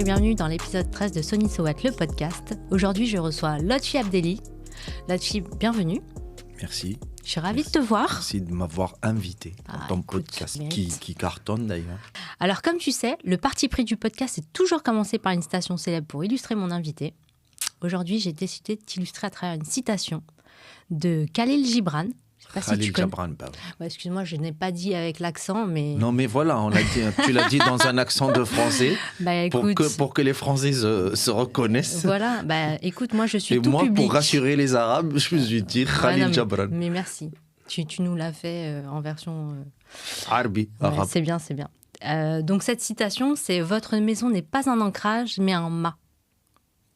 bienvenue dans l'épisode 13 de Sony So What, le podcast. Aujourd'hui, je reçois Lotfi Abdelli. Lotfi, bienvenue. Merci. Je suis ravie de te voir. Merci de m'avoir invité dans ton podcast qui cartonne d'ailleurs. Alors, comme tu sais, le parti pris du podcast, c'est toujours commencer par une citation célèbre pour illustrer mon invité. Aujourd'hui, j'ai décidé de t'illustrer à travers une citation de Khalil Gibran. Khalil Gibran, bah oui. Ouais, excuse-moi, je n'ai pas dit avec l'accent, mais... Non, mais voilà, on l'a dit, tu l'as dit dans un accent de français pour que les Français se reconnaissent. Voilà, écoute, moi je suis et tout moi, public. Pour rassurer les Arabes, je me suis dit Khalil Gibran. Mais merci, tu nous l'as fait en version... Arabe. C'est bien, c'est bien. Donc cette citation, c'est « Votre maison n'est pas un ancrage, mais un mât ».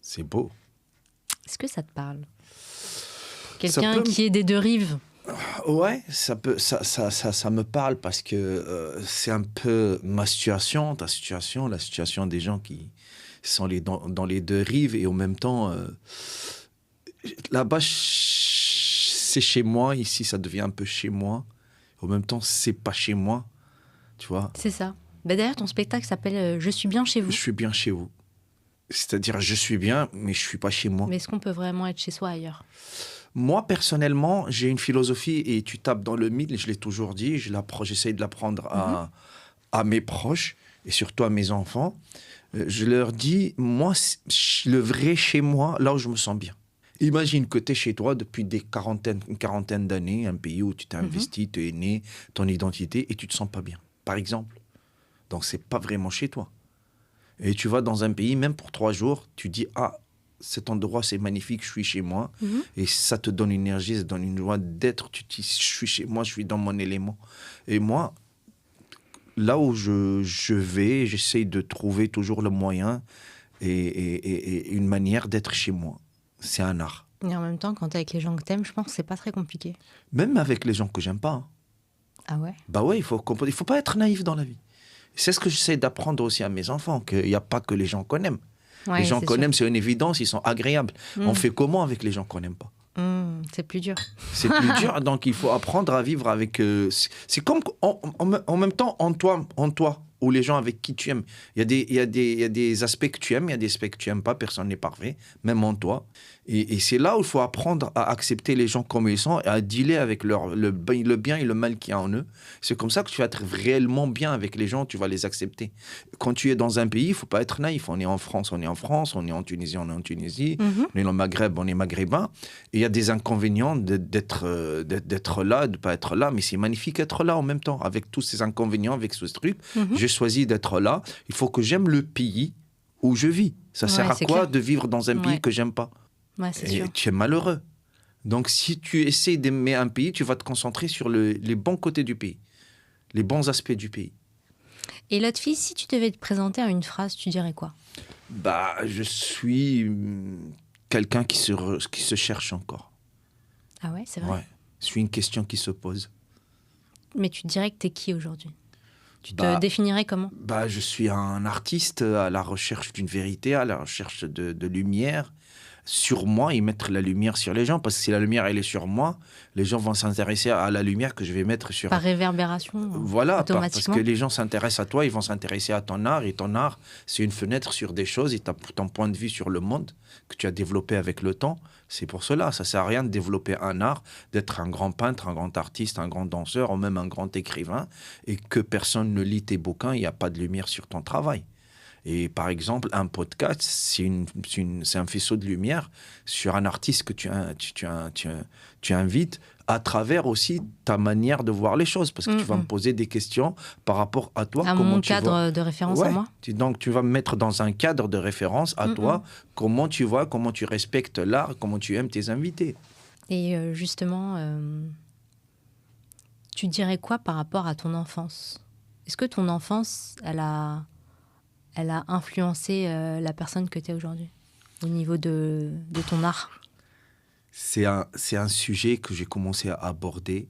C'est beau. Est-ce que ça te parle ? Quelqu'un qui est des deux rives. Ouais, ça me parle parce que c'est un peu ma situation, ta situation, la situation des gens qui sont dans les deux rives et en même temps, là-bas, c'est chez moi, ici, ça devient un peu chez moi. En même temps, c'est pas chez moi, tu vois. C'est ça. D'ailleurs, ton spectacle s'appelle « Je suis bien chez vous ». Je suis bien chez vous. C'est-à-dire, je suis bien, mais je suis pas chez moi. Mais est-ce qu'on peut vraiment être chez soi ailleurs ? Moi, personnellement, j'ai une philosophie et tu tapes dans le mille, je l'ai toujours dit, j'essaie de l'apprendre à mes proches et surtout à mes enfants. Je leur dis, moi, le vrai chez moi, là où je me sens bien. Imagine que tu es chez toi depuis une quarantaine d'années, un pays où tu t'es investi, tu es né, ton identité, et tu te sens pas bien, par exemple. Donc, c'est pas vraiment chez toi. Et tu vas dans un pays, même pour 3 jours, tu dis, cet endroit, c'est magnifique, je suis chez moi. Et ça te donne une énergie, ça te donne une joie d'être. Tu te dis, je suis chez moi, je suis dans mon élément. Et moi, là où je vais, j'essaye de trouver toujours le moyen et une manière d'être chez moi. C'est un art. Et en même temps, quand t'es avec les gens que t'aimes, je pense que c'est pas très compliqué. Même avec les gens que j'aime pas. Ah ouais ? Bah ouais, il faut pas être naïf dans la vie. C'est ce que j'essaie d'apprendre aussi à mes enfants, qu'il n'y a pas que les gens qu'on aime. Ouais, les gens qu'on aime, c'est une évidence, ils sont agréables. On fait comment avec les gens qu'on n'aime pas ? C'est plus dur. C'est plus dur, donc il faut apprendre à vivre avec... c'est comme en même temps en toi, ou les gens avec qui tu aimes. Il y a des aspects que tu aimes, il y a des aspects que tu n'aimes pas, personne n'est parfait, même en toi. Et c'est là où il faut apprendre à accepter les gens comme ils sont et à dealer avec le bien et le mal qu'il y a en eux. C'est comme ça que tu vas être réellement bien avec les gens, tu vas les accepter. Quand tu es dans un pays, il ne faut pas être naïf. On est en France, on est en Tunisie, on est en Tunisie. On est au Maghreb, on est maghrébin. Et il y a des inconvénients d'être là, de ne pas être là. Mais c'est magnifique d'être là en même temps, avec tous ces inconvénients, avec ce truc. J'ai choisi d'être là. Il faut que j'aime le pays où je vis. Ça sert à quoi clair. De vivre dans un pays que j'aime pas ? Ouais, c'est Et sûr. tu es malheureux. Donc, si tu essaies d'aimer un pays, tu vas te concentrer sur les bons côtés du pays, les bons aspects du pays. Et l'autre fille, si tu devais te présenter à une phrase, tu dirais quoi ? Je suis quelqu'un qui se cherche encore. Ah ouais, c'est vrai. Ouais. Je suis une question qui se pose. Mais tu dirais que t'es qui aujourd'hui ? Tu te définirais comment ? Je suis un artiste à la recherche d'une vérité, à la recherche de lumière sur moi et mettre la lumière sur les gens. Parce que si la lumière, elle est sur moi, les gens vont s'intéresser à la lumière que je vais mettre sur... Par réverbération, Voilà, parce automatiquement. que les gens s'intéressent à toi, ils vont s'intéresser à ton art. Et ton art, c'est une fenêtre sur des choses et ton point de vue sur le monde que tu as développé avec le temps. C'est pour cela, ça ne sert à rien de développer un art, d'être un grand peintre, un grand artiste, un grand danseur ou même un grand écrivain et que personne ne lit tes bouquins, il n'y a pas de lumière sur ton travail. Et par exemple, un podcast, c'est un faisceau de lumière sur un artiste que tu invites à travers aussi ta manière de voir les choses. Parce que tu vas me poser des questions par rapport à toi. À mon cadre de référence à moi. Donc, tu vas me mettre dans un cadre de référence à toi. Comment tu vois, comment tu respectes l'art, comment tu aimes tes invités. Et justement, tu dirais quoi par rapport à ton enfance ? Est-ce que ton enfance, elle a influencé la personne que tu es aujourd'hui, au niveau de ton art ? C'est un sujet que j'ai commencé à aborder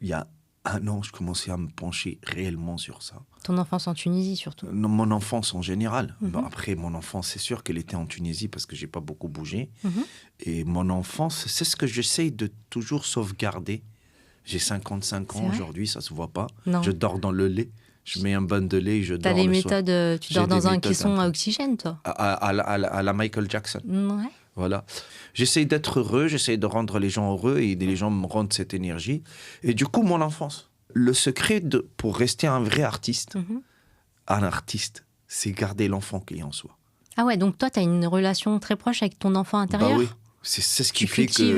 il y a 1 an. Je commençais à me pencher réellement sur ça. Ton enfance en Tunisie, surtout ? Mon enfance en général. Après, mon enfance, c'est sûr qu'elle était en Tunisie parce que je n'ai pas beaucoup bougé. Et mon enfance, c'est ce que j'essaye de toujours sauvegarder. J'ai 55 ans aujourd'hui, ça ne se voit pas. Non. Je dors dans le lait. Je mets un bain de lait et je T'as dors les le soir. méthodes, tu J'ai dors des dans un méthodes caisson un à peu. oxygène, toi. À la Michael Jackson. Ouais. Voilà. J'essaie d'être heureux, j'essaie de rendre les gens heureux et les gens me rendent cette énergie. Et du coup, mon enfance. Le secret pour rester un vrai artiste, Mhm. un artiste, c'est garder l'enfant qui est en soi. Ah ouais, donc toi, tu as une relation très proche avec ton enfant intérieur. Bah oui. C'est ce qui Tu fait cultives,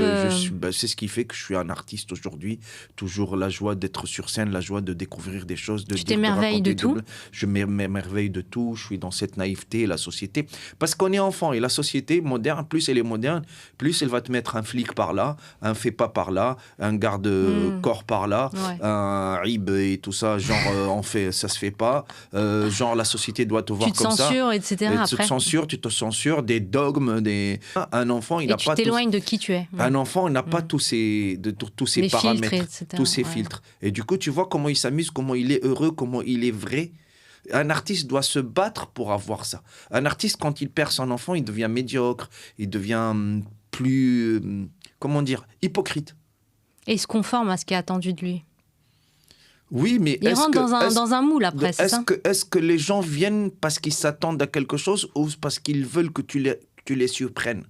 que c'est ce qui fait que je suis un artiste aujourd'hui. Toujours la joie d'être sur scène, la joie de découvrir des choses, Tu t'émerveilles raconter de tout. Je m'émerveille de tout. Je suis dans cette naïveté, la société. Parce qu'on est enfant et la société moderne, plus elle est moderne, plus elle va te mettre un flic par là, un fait pas par là, un garde-corps par là, Ouais. un rib et tout ça. Genre ça se fait pas. Genre la société doit te voir Tu te comme ça. censures, etc. Et après. tu te censures, des dogmes, un enfant, il Et n'a tu pas t'éloignes de qui tu es. Ouais. un enfant, il n'a pas Mm. tous ces Les paramètres, filtres, etc. tous ces Ouais. filtres. Et du coup, tu vois comment il s'amuse, comment il est heureux, comment il est vrai. Un artiste doit se battre pour avoir ça. Un artiste, quand il perd son enfant, il devient médiocre, il devient plus, comment dire, hypocrite. Et il se conforme à ce qui est attendu de lui. Oui, mais Il rentre dans un moule après, c'est ça? est-ce que les gens viennent parce qu'ils s'attendent à quelque chose ou parce qu'ils veulent que tu les surprennes?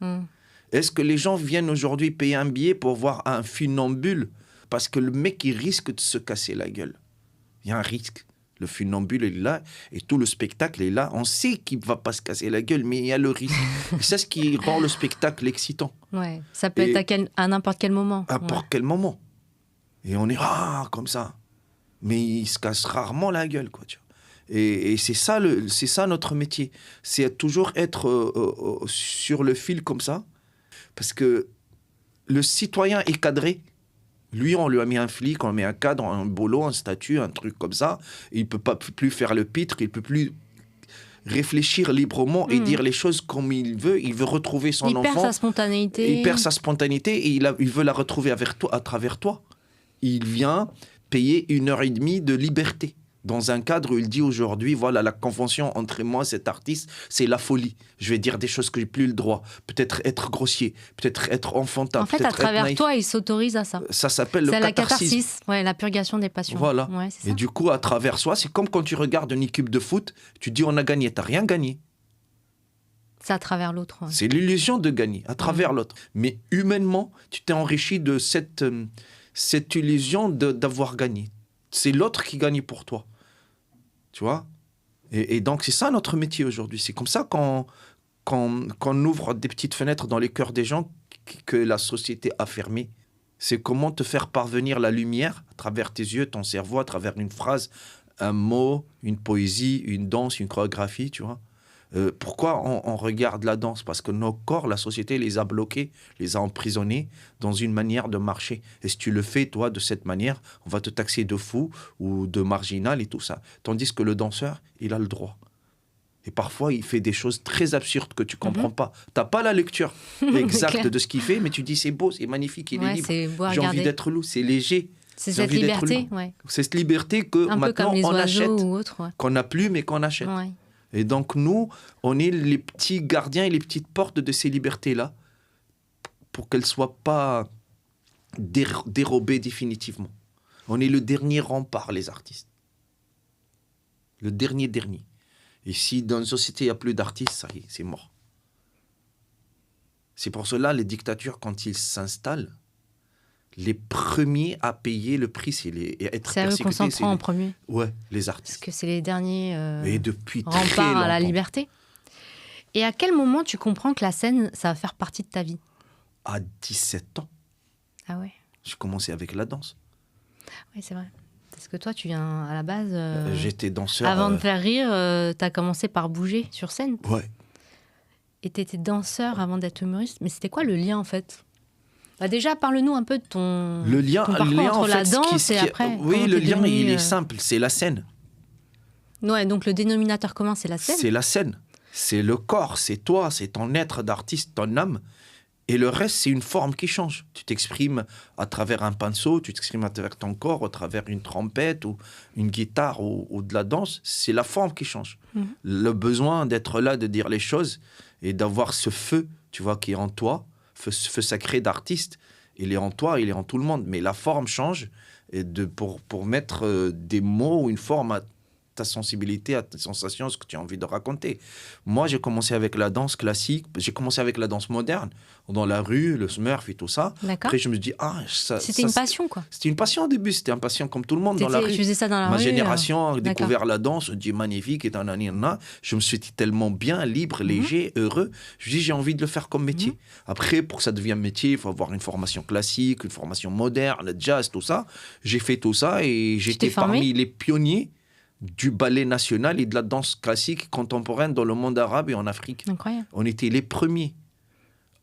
Mm. Est-ce que les gens viennent aujourd'hui payer un billet pour voir un funambule parce que le mec, il risque de se casser la gueule? Il y a un risque. Le funambule est là et tout le spectacle est là. On sait qu'il ne va pas se casser la gueule, mais il y a le risque. Et c'est ce qui rend le spectacle excitant. Ouais. Ça peut être à n'importe quel moment. À n'importe quel moment. Et on est comme ça. Mais il se casse rarement la gueule, quoi, tu vois. Et c'est ça notre métier. C'est toujours être sur le fil comme ça. Parce que le citoyen est cadré. Lui, on lui a mis un flic, on lui a mis un cadre, un bolo, un statut, un truc comme ça. Il ne peut pas plus faire le pitre, il ne peut plus réfléchir librement et dire les choses comme il veut. Il veut retrouver son enfant. Il perd sa spontanéité. Il perd sa spontanéité et il veut la retrouver à travers toi. Il vient payer 1h30 de liberté. Dans un cadre où il dit aujourd'hui, voilà, la convention entre moi et cet artiste, c'est la folie. Je vais dire des choses que j'ai plus le droit. Peut-être être grossier, peut-être être enfantin. En fait, à travers toi, il s'autorise à ça. Ça s'appelle le catharsis. C'est la catharsis, ouais, la purgation des passions. Voilà. Ouais, c'est ça. Et du coup, à travers soi, c'est comme quand tu regardes une équipe de foot, tu dis on a gagné, t'as rien gagné. C'est à travers l'autre. Ouais. C'est l'illusion de gagner, à travers l'autre. Mais humainement, tu t'es enrichi de cette illusion d'avoir gagné. C'est l'autre qui gagne pour toi. Tu vois? Et donc, c'est ça notre métier aujourd'hui. C'est comme ça qu'on ouvre des petites fenêtres dans les cœurs des gens que la société a fermées. C'est comment te faire parvenir la lumière à travers tes yeux, ton cerveau, à travers une phrase, un mot, une poésie, une danse, une chorégraphie, tu vois? Pourquoi on regarde la danse? Parce que nos corps, la société les a bloqués, les a emprisonnés dans une manière de marcher. Et si tu le fais, toi, de cette manière, on va te taxer de fou ou de marginal et tout ça. Tandis que le danseur, il a le droit. Et parfois, il fait des choses très absurdes que tu ne comprends pas. Tu n'as pas la lecture exacte de ce qu'il fait, mais tu dis c'est beau, c'est magnifique, il est libre. J'ai envie d'être loup, c'est léger. C'est cette liberté, ouais. C'est cette liberté que maintenant on achète, qu'on n'a plus, mais qu'on achète. Ouais. Et donc, nous, on est les petits gardiens et les petites portes de ces libertés-là pour qu'elles ne soient pas dérobées définitivement. On est le dernier rempart, les artistes. Le dernier. Et si dans une société, il n'y a plus d'artistes, ça y est, c'est mort. C'est pour cela, les dictatures, quand ils s'installent, les premiers à payer le prix, c'est être persécutés. C'est à eux qu'on s'en prend en premier. Ouais, les artistes. Parce que c'est les derniers et depuis remparts à la liberté. Et à quel moment tu comprends que la scène, ça va faire partie de ta vie? À 17 ans. Ah ouais. J'ai commencé avec la danse. Oui, c'est vrai. Parce que toi, tu viens à la base... J'étais danseur. Avant de faire rire, tu as commencé par bouger sur scène. Ouais. Et tu étais danseur avant d'être humoriste. Mais c'était quoi le lien, en fait? Bah déjà, parle-nous un peu de ton parcours entre la danse et après. Oui, le lien, il est simple, c'est la scène. Ouais, donc le dénominateur commun, c'est la scène. C'est la scène. C'est le corps, c'est toi, c'est ton être d'artiste, ton âme. Et le reste, c'est une forme qui change. Tu t'exprimes à travers un pinceau, tu t'exprimes à travers ton corps, à travers une trompette ou une guitare ou de la danse. C'est la forme qui change. Le besoin d'être là, de dire les choses et d'avoir ce feu, tu vois, qui est en toi, feu sacré d'artiste, il est en toi, il est en tout le monde. Mais la forme change, et pour mettre des mots ou une forme à ta sensibilité, à tes sensations, ce que tu as envie de raconter. Moi, j'ai commencé avec la danse classique, j'ai commencé avec la danse moderne, dans la rue, le Smurf et tout ça. D'accord. Après, je me dis, c'était une passion, quoi. C'était une passion au début, c'était une passion comme tout le monde dans la rue. Tu faisais ça dans la Ma rue. génération a découvert la danse, dit magnifique, et je me suis dit tellement bien, libre, léger, heureux. Je me dis, j'ai envie de le faire comme métier. Après, pour que ça devienne métier, il faut avoir une formation classique, une formation moderne, le jazz, tout ça. J'ai fait tout ça et j'étais parmi les pionniers du ballet national et de la danse classique contemporaine dans le monde arabe et en Afrique. Incroyable. On était les premiers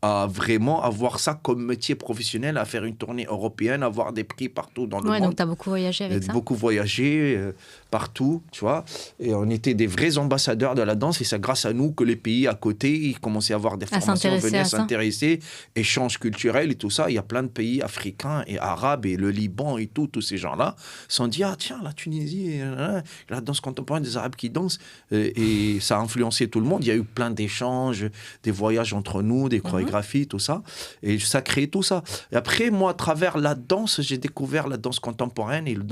à vraiment avoir ça comme métier professionnel, à faire une tournée européenne, à avoir des prix partout dans le monde. Donc tu as beaucoup voyagé avec ça. Beaucoup voyagé partout, tu vois. Et on était des vrais ambassadeurs de la danse et c'est grâce à nous que les pays à côté, ils commençaient à avoir des formations, venaient s'intéresser, échanges culturels et tout ça. Il y a plein de pays africains et arabes et le Liban et tout, tous ces gens-là se sont dit, ah tiens, la Tunisie, la danse contemporaine des Arabes qui dansent. Et ça a influencé tout le monde. Il y a eu plein d'échanges, des voyages entre nous, des chorégraphies, tout ça, et ça crée tout ça. Et après, moi, à travers la danse, j'ai découvert la danse contemporaine et la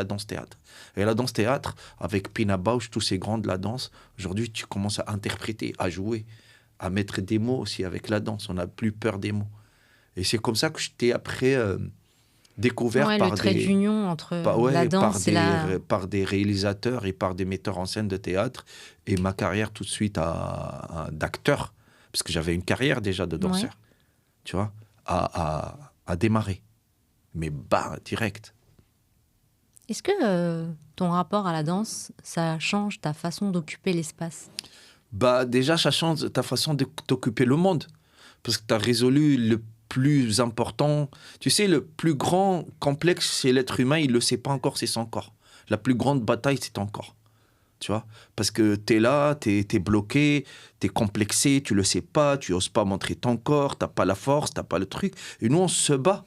danse-théâtre. Et la danse-théâtre, avec Pina Bausch, tous ces grands de la danse, aujourd'hui, tu commences à interpréter, à jouer, à mettre des mots aussi avec la danse. On n'a plus peur des mots. Et c'est comme ça que je t'ai après découvert par le trait d'union entre la danse par des réalisateurs et par des metteurs en scène de théâtre. Et ma carrière tout de suite d'acteur, parce que j'avais une carrière déjà de danseur, tu vois, à démarrer. Mais direct. Est-ce que ton rapport à la danse, ça change ta façon d'occuper l'espace ? Déjà, ça change ta façon de t'occuper le monde. Parce que tu as résolu le plus important. Tu sais, le plus grand complexe, c'est l'être humain, il ne le sait pas encore, c'est son corps. La plus grande bataille, c'est ton corps. Tu vois, parce que tu es là, tu es bloqué, tu es complexé, tu le sais pas, tu oses pas montrer ton corps, tu n'as pas la force, tu n'as pas le truc. Et nous, on se bat.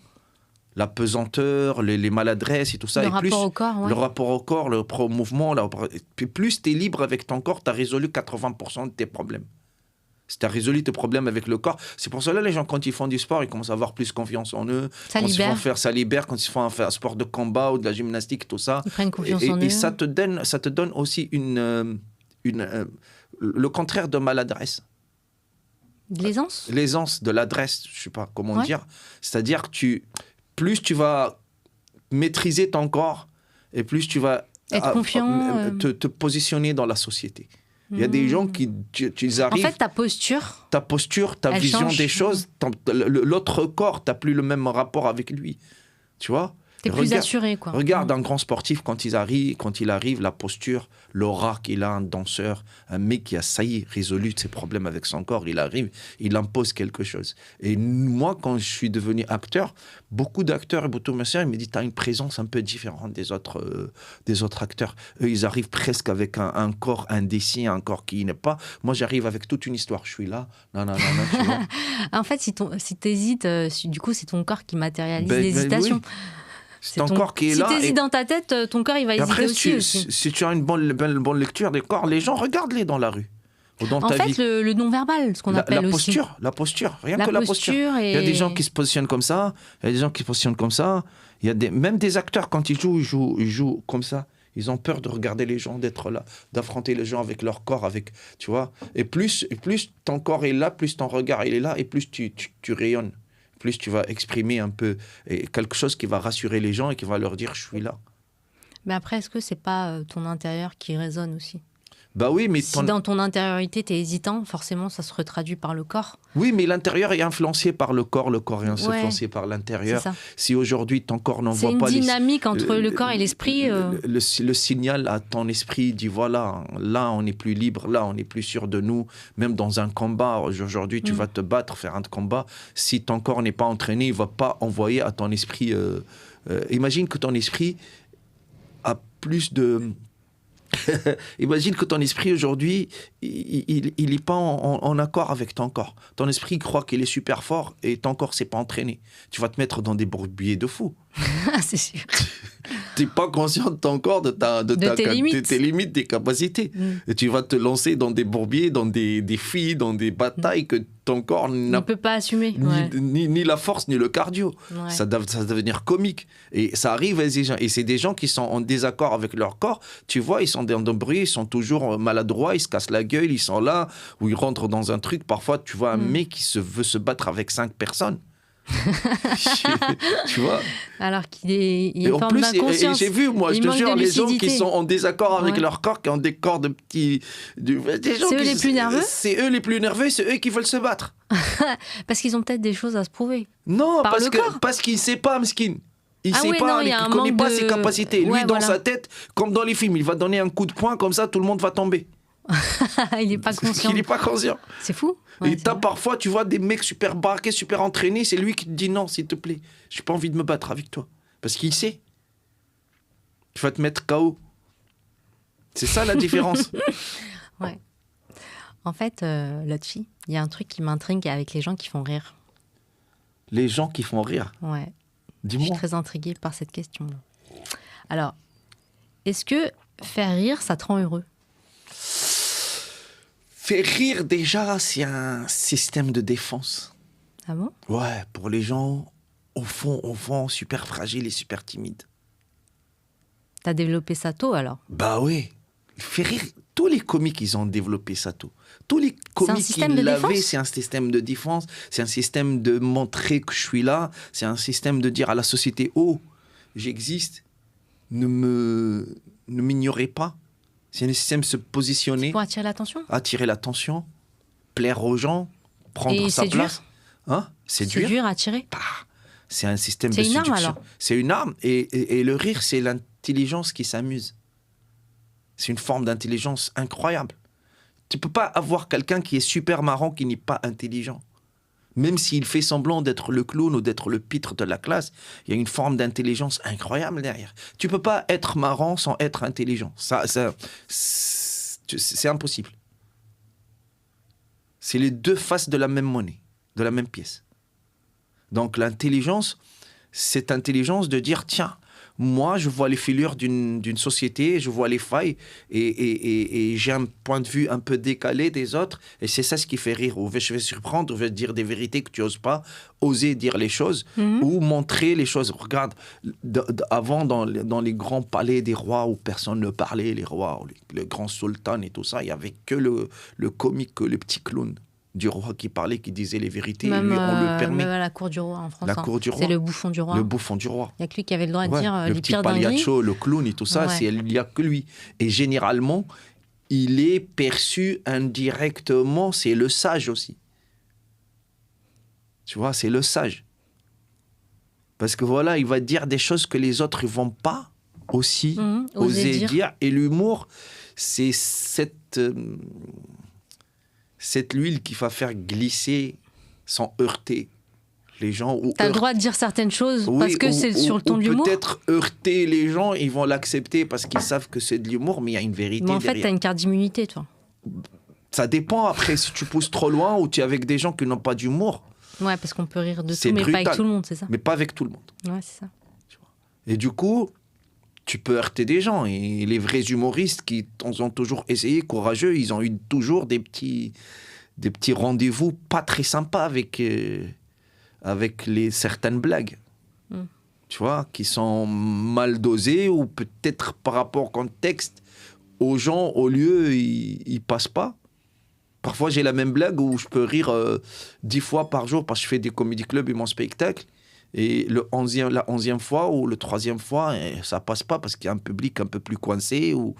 La pesanteur, les maladresses et tout ça. Le rapport au corps, le rapport au corps, le mouvement. Plus tu es libre avec ton corps, tu as résolu 80% de tes problèmes. Si tu as résolu tes problèmes avec le corps, c'est pour cela que les gens, quand ils font du sport, ils commencent à avoir plus confiance en eux. Ça libère quand ils font un sport de combat ou de la gymnastique, tout ça. Ils prennent confiance en eux. Et ça te donne aussi le contraire de maladresse. De l'aisance ? L'aisance, de l'adresse, je ne sais pas comment dire. C'est-à-dire que plus tu vas maîtriser ton corps et plus tu vas être confiant, te positionner dans la société. Il y a des gens qui arrivent... En fait, ta posture, ta vision des choses, l'autre corps, tu n'as plus le même rapport avec lui. Tu vois ? T'es plus assuré, quoi. Regarde un grand sportif, quand il arrive, la posture, l'aura qu'il a, un danseur, un mec qui a, ça y est, résolu ses problèmes avec son corps, il arrive, il impose quelque chose. Et moi, quand je suis devenu acteur, beaucoup d'acteurs et beaucoup de messieurs, ils me disent, tu as une présence un peu différente des autres acteurs. Eux, ils arrivent presque avec un corps indécis, un corps qui n'est pas... Moi, j'arrive avec toute une histoire. Je suis là, non, tu vois. En fait, si tu hésites, du coup, c'est ton corps qui matérialise l'hésitation. Oui. C'est ton corps qui est là. Si tu hésites dans ta tête, ton corps, il va hésiter aussi. Si tu as une bonne lecture des corps, les gens, regarde-les dans la rue. En fait, le non-verbal, ce qu'on appelle aussi. La posture, rien que la posture. Il y a des gens qui se positionnent comme ça, il y a des gens qui se positionnent comme ça. Il y a même des acteurs, quand ils jouent comme ça. Ils ont peur de regarder les gens, d'être là, d'affronter les gens avec leur corps, tu vois. Et plus ton corps est là, plus ton regard il est là, et plus tu rayonnes. Plus tu vas exprimer un peu quelque chose qui va rassurer les gens et qui va leur dire « je suis là ». Mais après, est-ce que c'est pas ton intérieur qui résonne aussi ? Oui, mais si dans ton intériorité, tu es hésitant, forcément, ça se retraduit par le corps. Oui, mais l'intérieur est influencé par le corps est influencé par l'intérieur. Si aujourd'hui, ton corps n'envoie pas... C'est une dynamique entre le corps et l'esprit. Le signal à ton esprit dit, voilà, là, on est plus libre, là, on est plus sûr de nous. Même dans un combat, aujourd'hui, tu vas te battre, faire un combat. Si ton corps n'est pas entraîné, il ne va pas envoyer à ton esprit... imagine que ton esprit a plus de... Imagine que ton esprit aujourd'hui, il n'est pas en accord avec ton corps. Ton esprit croit qu'il est super fort et ton corps ne s'est pas entraîné. Tu vas te mettre dans des bourbiers de fou. C'est sûr. Tu n'es pas conscient de ton corps, de tes limites, tes capacités. Et tu vas te lancer dans des bourbiers, dans des défis, dans des batailles que ton corps ne peut pas assumer. Ni la force, ni le cardio. Ouais. Ça va devenir comique. Et ça arrive à ces gens. Et c'est des gens qui sont en désaccord avec leur corps. Tu vois, ils sont dans le bruit, ils sont toujours maladroits, ils se cassent la gueule, ils sont là, ou ils rentrent dans un truc. Parfois, tu vois un mec qui veut se battre avec 5 personnes. Tu vois, alors qu'il est une forme d'inconscience. Et j'ai vu, moi, je te jure, les gens qui sont en désaccord avec leur corps, qui ont des corps de petits... C'est eux les plus nerveux. C'est eux les plus nerveux, c'est eux qui veulent se battre. Parce qu'ils ont peut-être des choses à se prouver. Non, parce qu'il ne sait pas, Meskin. Il ne connaît pas ses capacités. Lui, dans sa tête, comme dans les films, il va donner un coup de poing, comme ça, tout le monde va tomber. Il n'est pas conscient. Il n'est pas conscient. C'est fou. Ouais, et parfois, tu vois des mecs super barqués, super entraînés, c'est lui qui te dit non, s'il te plaît, j'ai pas envie de me battre avec toi. Parce qu'il sait. Il va te mettre KO. C'est ça la différence. Ouais. En fait, Lotfi, il y a un truc qui m'intrigue avec les gens qui font rire. Les gens qui font rire? Ouais. Dis-moi. Je suis très intriguée par cette question. Alors, est-ce que faire rire, ça te rend heureux? Faire rire, déjà, c'est un système de défense. Ah bon? Ouais, pour les gens, au fond, super fragiles et super timides. T'as développé ça tôt, alors? Bah oui. Faire rire, tous les comiques, ils ont développé ça tôt. Tous les comiques qui l'avaient, c'est un système de défense, c'est un système de montrer que je suis là, c'est un système de dire à la société, oh, j'existe, ne m'ignorez pas. C'est un système de se positionner. Pour attirer l'attention. Attirer l'attention, plaire aux gens, prendre sa place. Hein? Séduire, attirer. Bah, c'est un système de séduction. C'est une arme, alors. C'est une arme. Et le rire, c'est l'intelligence qui s'amuse. C'est une forme d'intelligence incroyable. Tu ne peux pas avoir quelqu'un qui est super marrant qui n'est pas intelligent. Même s'il fait semblant d'être le clown ou d'être le pitre de la classe, il y a une forme d'intelligence incroyable derrière. Tu ne peux pas être marrant sans être intelligent. C'est impossible. C'est les deux faces de la même monnaie, de la même pièce. Donc l'intelligence, c'est intelligence de dire, tiens, moi, je vois les filures d'une société, je vois les failles et j'ai un point de vue un peu décalé des autres. Et c'est ça ce qui fait rire. Ou je vais surprendre, ou je vais dire des vérités que tu n'oses pas, oser dire les choses ou montrer les choses. Regarde, avant, dans les grands palais des rois où personne ne parlait, les rois, le grand sultan et tout ça, il n'y avait que le comique, que le petit clown du roi qui parlait, qui disait les vérités, même, et lui, on le permet. Même à la cour du roi en France. La cour du roi. C'est le bouffon du roi. Le bouffon du roi. Il n'y a que lui qui avait le droit de dire le les petit pires dingueries. Pagliaccio, le clown et tout ça, il n'y a que lui. Et généralement, il est perçu indirectement, c'est le sage aussi. Tu vois, c'est le sage. Parce que voilà, il va dire des choses que les autres ne vont pas aussi oser dire. Et l'humour, c'est cette huile qui va faire glisser sans heurter les gens. Tu as le droit de dire certaines choses parce que c'est sur le ton de l'humour. Peut-être heurter les gens, ils vont l'accepter parce qu'ils savent que c'est de l'humour, mais il y a une vérité derrière. Mais en fait, tu as une carte d'immunité, toi. Ça dépend après si tu pousses trop loin ou tu es avec des gens qui n'ont pas d'humour. Ouais, parce qu'on peut rire de tout, mais pas avec tout le monde, c'est ça? Mais pas avec tout le monde. Ouais, c'est ça. Et du coup, tu peux heurter des gens. Et les vrais humoristes qui ont toujours essayé, courageux, ils ont eu toujours des petits rendez-vous pas très sympas avec certaines blagues. Tu vois, qui sont mal dosées ou peut-être par rapport au contexte, aux gens, au lieu, ils passent pas. Parfois, j'ai la même blague où je peux rire 10 fois par jour parce que je fais des comédie clubs et mon spectacle. Et la 11e fois ou le 3e fois, ça passe pas parce qu'il y a un public un peu plus coincé ou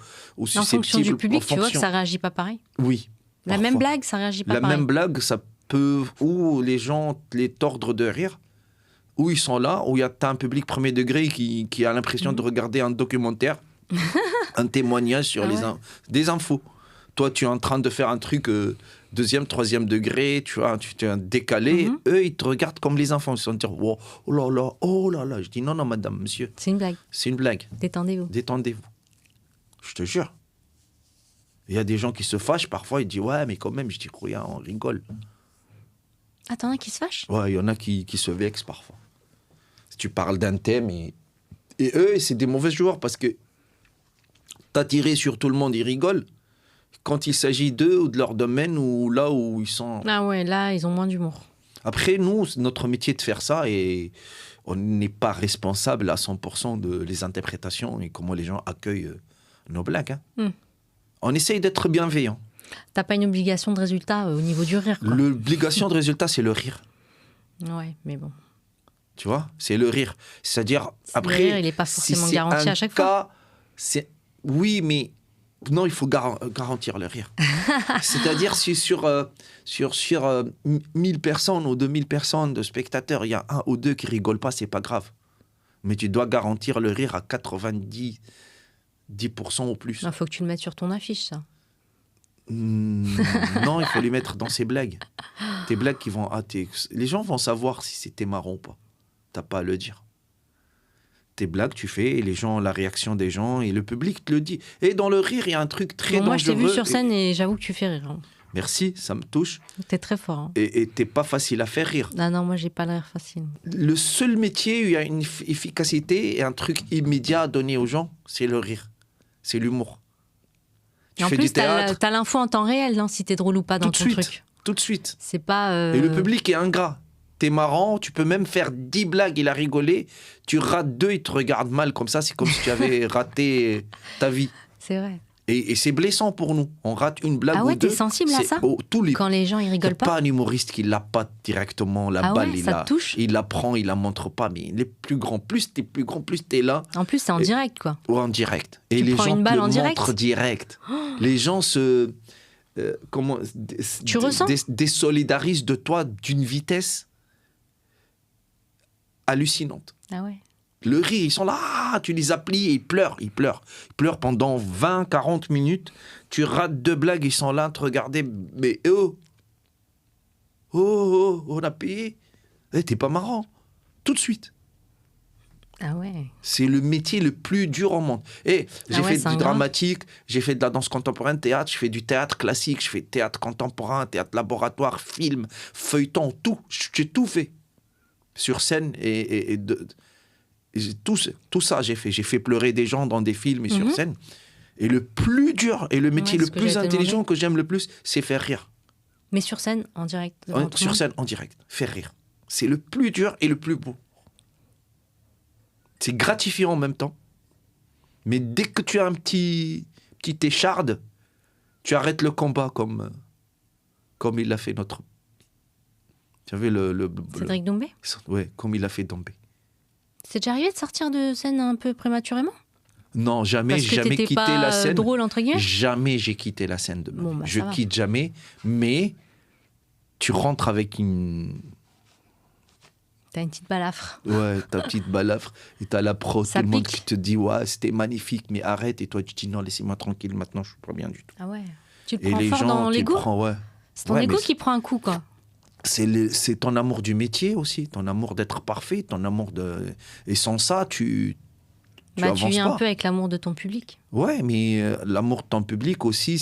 susceptible. En fonction du public, tu vois que ça réagit pas pareil? Oui. La même blague, ça réagit pas pareil? La même blague, ça peut... Ou les gens les tordre de rire, ou ils sont là, ou t'as un public premier degré qui a l'impression de regarder un documentaire, un témoignage sur des infos. Toi, tu es en train de faire un truc 2e, 3e degré, tu vois, tu es décalé. Eux, ils te regardent comme les enfants. Ils se dire, oh là là, oh là là. Je dis, non, madame, monsieur. C'est une blague. C'est une blague. Détendez-vous. Détendez-vous. Je te jure. Il y a des gens qui se fâchent. Parfois, ils disent, ouais, mais quand même, je dis, regarde, on rigole. Ah, t'en as qui se fâchent? Ouais, il y en a qui se vexent parfois. Si tu parles d'un thème et Et eux, c'est des mauvais joueurs parce que t'as tiré sur tout le monde, ils rigolent. Quand il s'agit d'eux ou de leur domaine ou là où ils sont... Ah ouais, là, ils ont moins d'humour. Après, nous, c'est notre métier de faire ça et on n'est pas responsable à 100% de les interprétations et comment les gens accueillent nos blagues. Hein. On essaye d'être bienveillant. T'as pas une obligation de résultat au niveau du rire, quoi. L'obligation de résultat, c'est le rire. Ouais, mais bon. Tu vois, c'est le rire. C'est-à-dire, après... Le rire, il n'est pas forcément si garanti à chaque fois. Oui, mais... Non, il faut garantir le rire. C'est-à-dire, si sur 1000 personnes ou 2000 personnes de spectateurs, il y a un ou deux qui rigolent pas, c'est pas grave. Mais tu dois garantir le rire à 90% ou plus. Il faut que tu le mettes sur ton affiche, ça. Non, il faut les mettre dans ses blagues. Tes blagues qui vont... les gens vont savoir si c'était marrant ou pas. T'as pas à le dire. Tes blagues, tu fais, et les gens, la réaction des gens, et le public te le dit. Et dans le rire, il y a un truc très dangereux. Moi, je t'ai vu sur scène et j'avoue que tu fais rire. Hein. Merci, ça me touche. T'es très fort. Hein. Et t'es pas facile à faire rire. Non, moi, j'ai pas le rire facile. Le seul métier où il y a une efficacité et un truc immédiat à donner aux gens, c'est le rire. C'est l'humour. Tu fais du théâtre. T'as l'info en temps réel, non, si t'es drôle ou pas dans ton truc. Tout de suite. C'est pas... Et le public est ingrat. T'es marrant, tu peux même faire 10 blagues, il a rigolé. Tu rates 2, il te regarde mal comme ça. C'est comme si tu avais raté ta vie. C'est vrai. Et c'est blessant pour nous. On rate une blague ou deux. Ah ouais, t'es sensible à ça Quand les gens, ils rigolent pas. Pas un humoriste qui l'a pas directement, la balle. Ouais, ça te touche. Il la prend, il la montre pas. Mais les plus grands, plus t'es plus grand, plus t'es là. En plus, c'est en direct, quoi. Ou en direct. Et tu les prends gens une balle te en le direct. montrent direct. Les gens se... tu ressens désolidarisent de toi d'une vitesse hallucinante. Ah ouais. Le rire, ils sont là, tu les applies et ils pleurent. Ils pleurent pendant 20, 40 minutes. Tu rates 2 blagues, ils sont là à te regarder. Mais on a payé. T'es pas marrant. Tout de suite. Ah ouais. C'est le métier le plus dur au monde. J'ai fait du dramatique, j'ai fait de la danse contemporaine, théâtre, je fais du théâtre classique, je fais théâtre contemporain, théâtre laboratoire, film, feuilleton, tout. J'ai tout fait. Sur scène tout ça j'ai fait. J'ai fait pleurer des gens dans des films et sur scène. Et le plus dur et le métier le plus intelligent que j'aime le plus, c'est faire rire. Mais sur scène, en direct Sur scène, en direct. Faire rire. C'est le plus dur et le plus beau. C'est gratifiant en même temps. Mais dès que tu as un petit écharde, tu arrêtes le combat comme il l'a fait notre... Tu avais Cédric Doumbé ? Oui, comme il a fait Doumbé. C'est déjà arrivé de sortir de scène un peu prématurément ? Non, jamais. J'ai jamais quitté la scène. Drôle, entre guillemets ? Jamais j'ai quitté la scène de ma vie. Je quitte jamais, mais tu rentres avec une... T'as une petite balafre. Ouais, ta petite balafre. Et t'as la pro, tout le monde qui te dit « Ouais, c'était magnifique, mais arrête. » Et toi, tu dis « Non, laissez-moi tranquille, maintenant, je suis pas bien du tout. » Ah ouais. Tu te prends fort dans l'ego ? Ouais. C'est ton ego qui prend un coup, quoi. C'est ton amour du métier aussi, ton amour d'être parfait, ton amour de... Et sans ça, tu avances pas. Tu viens un peu avec l'amour de ton public. Ouais, mais l'amour de ton public aussi,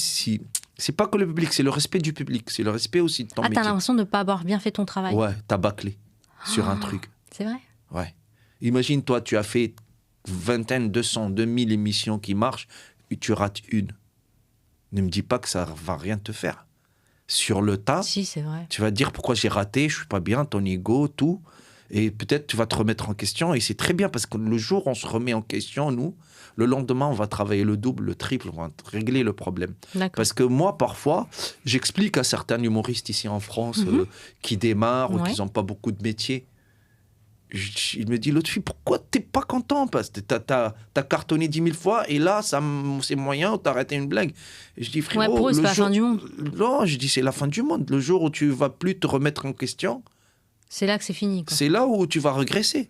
c'est pas que le public, c'est le respect du public, c'est le respect aussi de ton métier. Ah, t'as l'impression de ne pas avoir bien fait ton travail. Ouais, t'as bâclé sur un truc. C'est vrai ? Ouais. Imagine, toi, tu as fait 20, 200, 2000 émissions qui marchent, et tu rates une. Ne me dis pas que ça va rien te faire. Sur le tas, si, c'est vrai. Tu vas te dire pourquoi j'ai raté, je suis pas bien, ton ego, tout. Et peut-être tu vas te remettre en question. Et c'est très bien parce que le jour où on se remet en question, nous, le lendemain, on va travailler le double, le triple, on va régler le problème. Parce que moi, parfois, j'explique à certains humoristes ici en France qui démarrent ou qui n'ont pas beaucoup de métier. Il me dit, l'autre fille, pourquoi t'es pas content ? Parce que t'as cartonné 10 000 fois et là, c'est moyen, t'as arrêté une blague. Et je dis, frérot, pour eux, c'est pas la fin du monde. Non, je dis, c'est la fin du monde. Le jour où tu vas plus te remettre en question, c'est là que c'est fini, quoi. C'est là où tu vas regresser.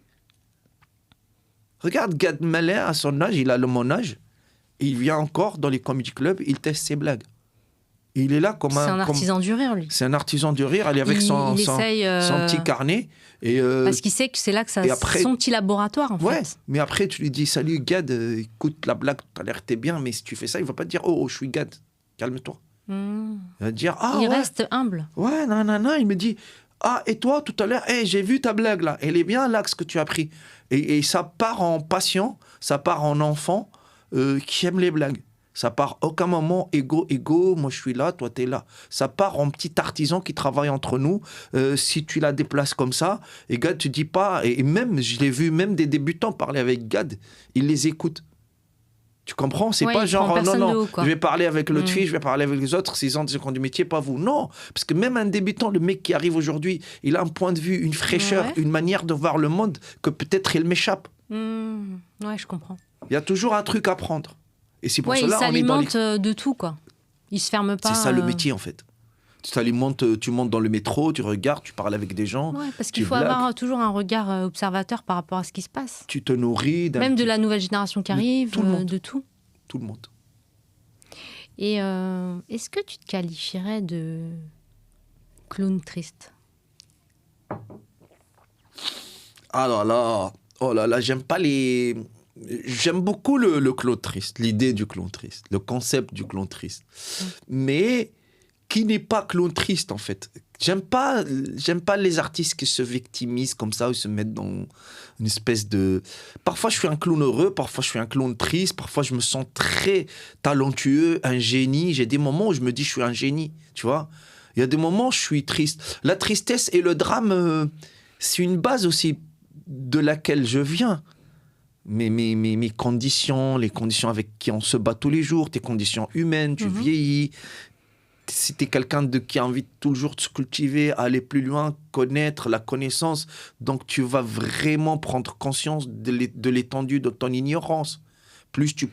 Regarde, Gad Elmaleh, à son âge, il a mon âge, il vient encore dans les comedy clubs, il teste ses blagues. Il est là comme C'est un artisan du rire, lui. C'est un artisan du rire, il est avec son petit carnet. Et parce qu'il sait que c'est là que après, son petit laboratoire, en fait. Mais après, tu lui dis, salut Gad, écoute, la blague, t'as l'air t'es bien, mais si tu fais ça, il va pas te dire, oh, je suis Gad, calme-toi. Il va te dire, il reste humble. Ouais, non, il me dit, Ah, et toi, tout à l'heure, j'ai vu ta blague là. Elle est bien l'axe que tu as pris. Et ça part en patient, ça part en enfant qui aime les blagues. Ça part aucun moment égo, moi je suis là, toi t'es là. Ça part en petit artisan qui travaille entre nous. Si tu la déplaces comme ça, et Gad, tu dis pas, et même, je l'ai vu, même des débutants parler avec Gad, ils les écoutent. Tu comprends? C'est pas genre, non, haut, je vais parler avec l'autre fille, je vais parler avec les autres, 6 ans du métier, pas vous. Non, parce que même un débutant, le mec qui arrive aujourd'hui, il a un point de vue, une fraîcheur, une manière de voir le monde que peut-être il m'échappe. Ouais, je comprends. Il y a toujours un truc à prendre. Et c'est pour cela il s'alimente de tout, quoi. Il se ferme pas. C'est ça le métier, en fait. Tu t'alimentes, tu montes dans le métro, tu regardes, tu parles avec des gens. Ouais, parce qu'il faut avoir toujours un regard observateur par rapport à ce qui se passe. Tu te nourris même de la nouvelle génération qui arrive, de tout. Tout le monde. Et est-ce que tu te qualifierais de clown triste? Alors là, oh là là, j'aime pas les... J'aime beaucoup le clown triste, l'idée du clown triste, le concept du clown triste. Mais qui n'est pas clown triste, en fait. J'aime pas les artistes qui se victimisent comme ça ou se mettent dans une espèce de... Parfois, je suis un clown heureux, parfois, je suis un clown triste, parfois, je me sens très talentueux, un génie. J'ai des moments où je me dis, je suis un génie, tu vois. Il y a des moments où je suis triste. La tristesse et le drame, c'est une base aussi de laquelle je viens. Mes conditions, les conditions avec qui on se bat tous les jours, tes conditions humaines, tu vieillis. Si tu es quelqu'un qui a envie toujours de se cultiver, aller plus loin, connaître la connaissance, donc tu vas vraiment prendre conscience de l'étendue de ton ignorance. Plus tu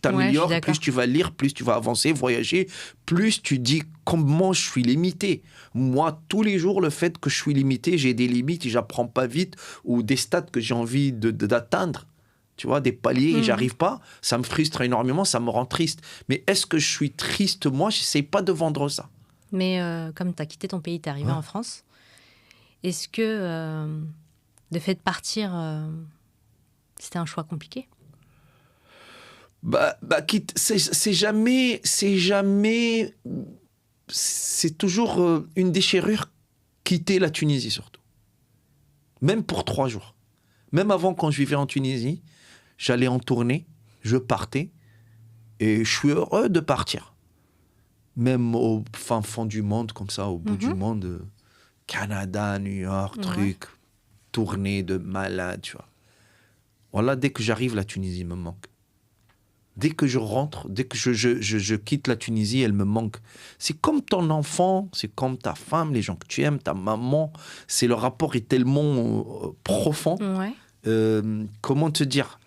t'améliores, plus tu vas lire, plus tu vas avancer, voyager, plus tu dis comment je suis limité. Moi, tous les jours, le fait que je suis limité, j'ai des limites et j'apprends pas vite, ou des stades que j'ai envie d'atteindre, tu vois, des paliers et j'arrive pas, ça me frustre énormément, ça me rend triste. Mais est-ce que je suis triste, moi? Je n'essaie pas de vendre ça. Mais comme tu as quitté ton pays, tu es arrivé en France, est-ce que le fait de partir, c'était un choix compliqué? C'est jamais... C'est toujours une déchirure, quitter la Tunisie surtout. Même pour 3 jours. Même avant, quand je vivais en Tunisie, j'allais en tournée, je partais, et je suis heureux de partir. Même au fin fond du monde, comme ça, au bout du monde, Canada, New York, tournée de malade, tu vois. Voilà, dès que j'arrive, la Tunisie me manque. Dès que je rentre, dès que je quitte la Tunisie, elle me manque. C'est comme ton enfant, c'est comme ta femme, les gens que tu aimes, ta maman. Le rapport est tellement profond. Comment te dire,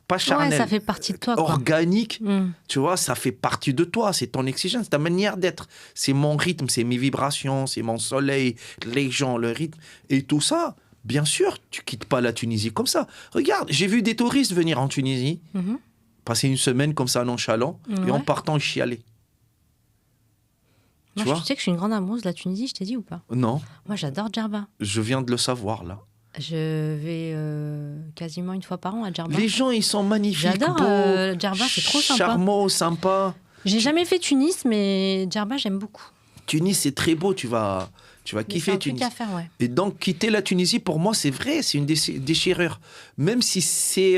pas charnel, ça fait partie de toi, quoi. Organique, tu vois, ça fait partie de toi, c'est ton exigence, ta manière d'être, c'est mon rythme, c'est mes vibrations, c'est mon soleil, les gens, le rythme, et tout ça, bien sûr, tu quittes pas la Tunisie comme ça. Regarde, j'ai vu des touristes venir en Tunisie, passer une semaine comme ça nonchalant, et en partant chialer. Moi, tu sais que je suis une grande amoureuse de la Tunisie, je t'ai dit ou pas? Non. Moi, j'adore Djerba. Je viens de le savoir, là. Je vais quasiment une fois par an à Djerba. Les gens, ils sont magnifiques, j'adore Djerba, c'est trop sympa. Charmant, sympa. J'ai jamais fait Tunis, mais Djerba, j'aime beaucoup. Tunis, c'est très beau, tu vas kiffer Tunis. C'est un truc à faire, ouais. Et donc, quitter la Tunisie, pour moi, c'est vrai, c'est une déchirure. Même si c'est...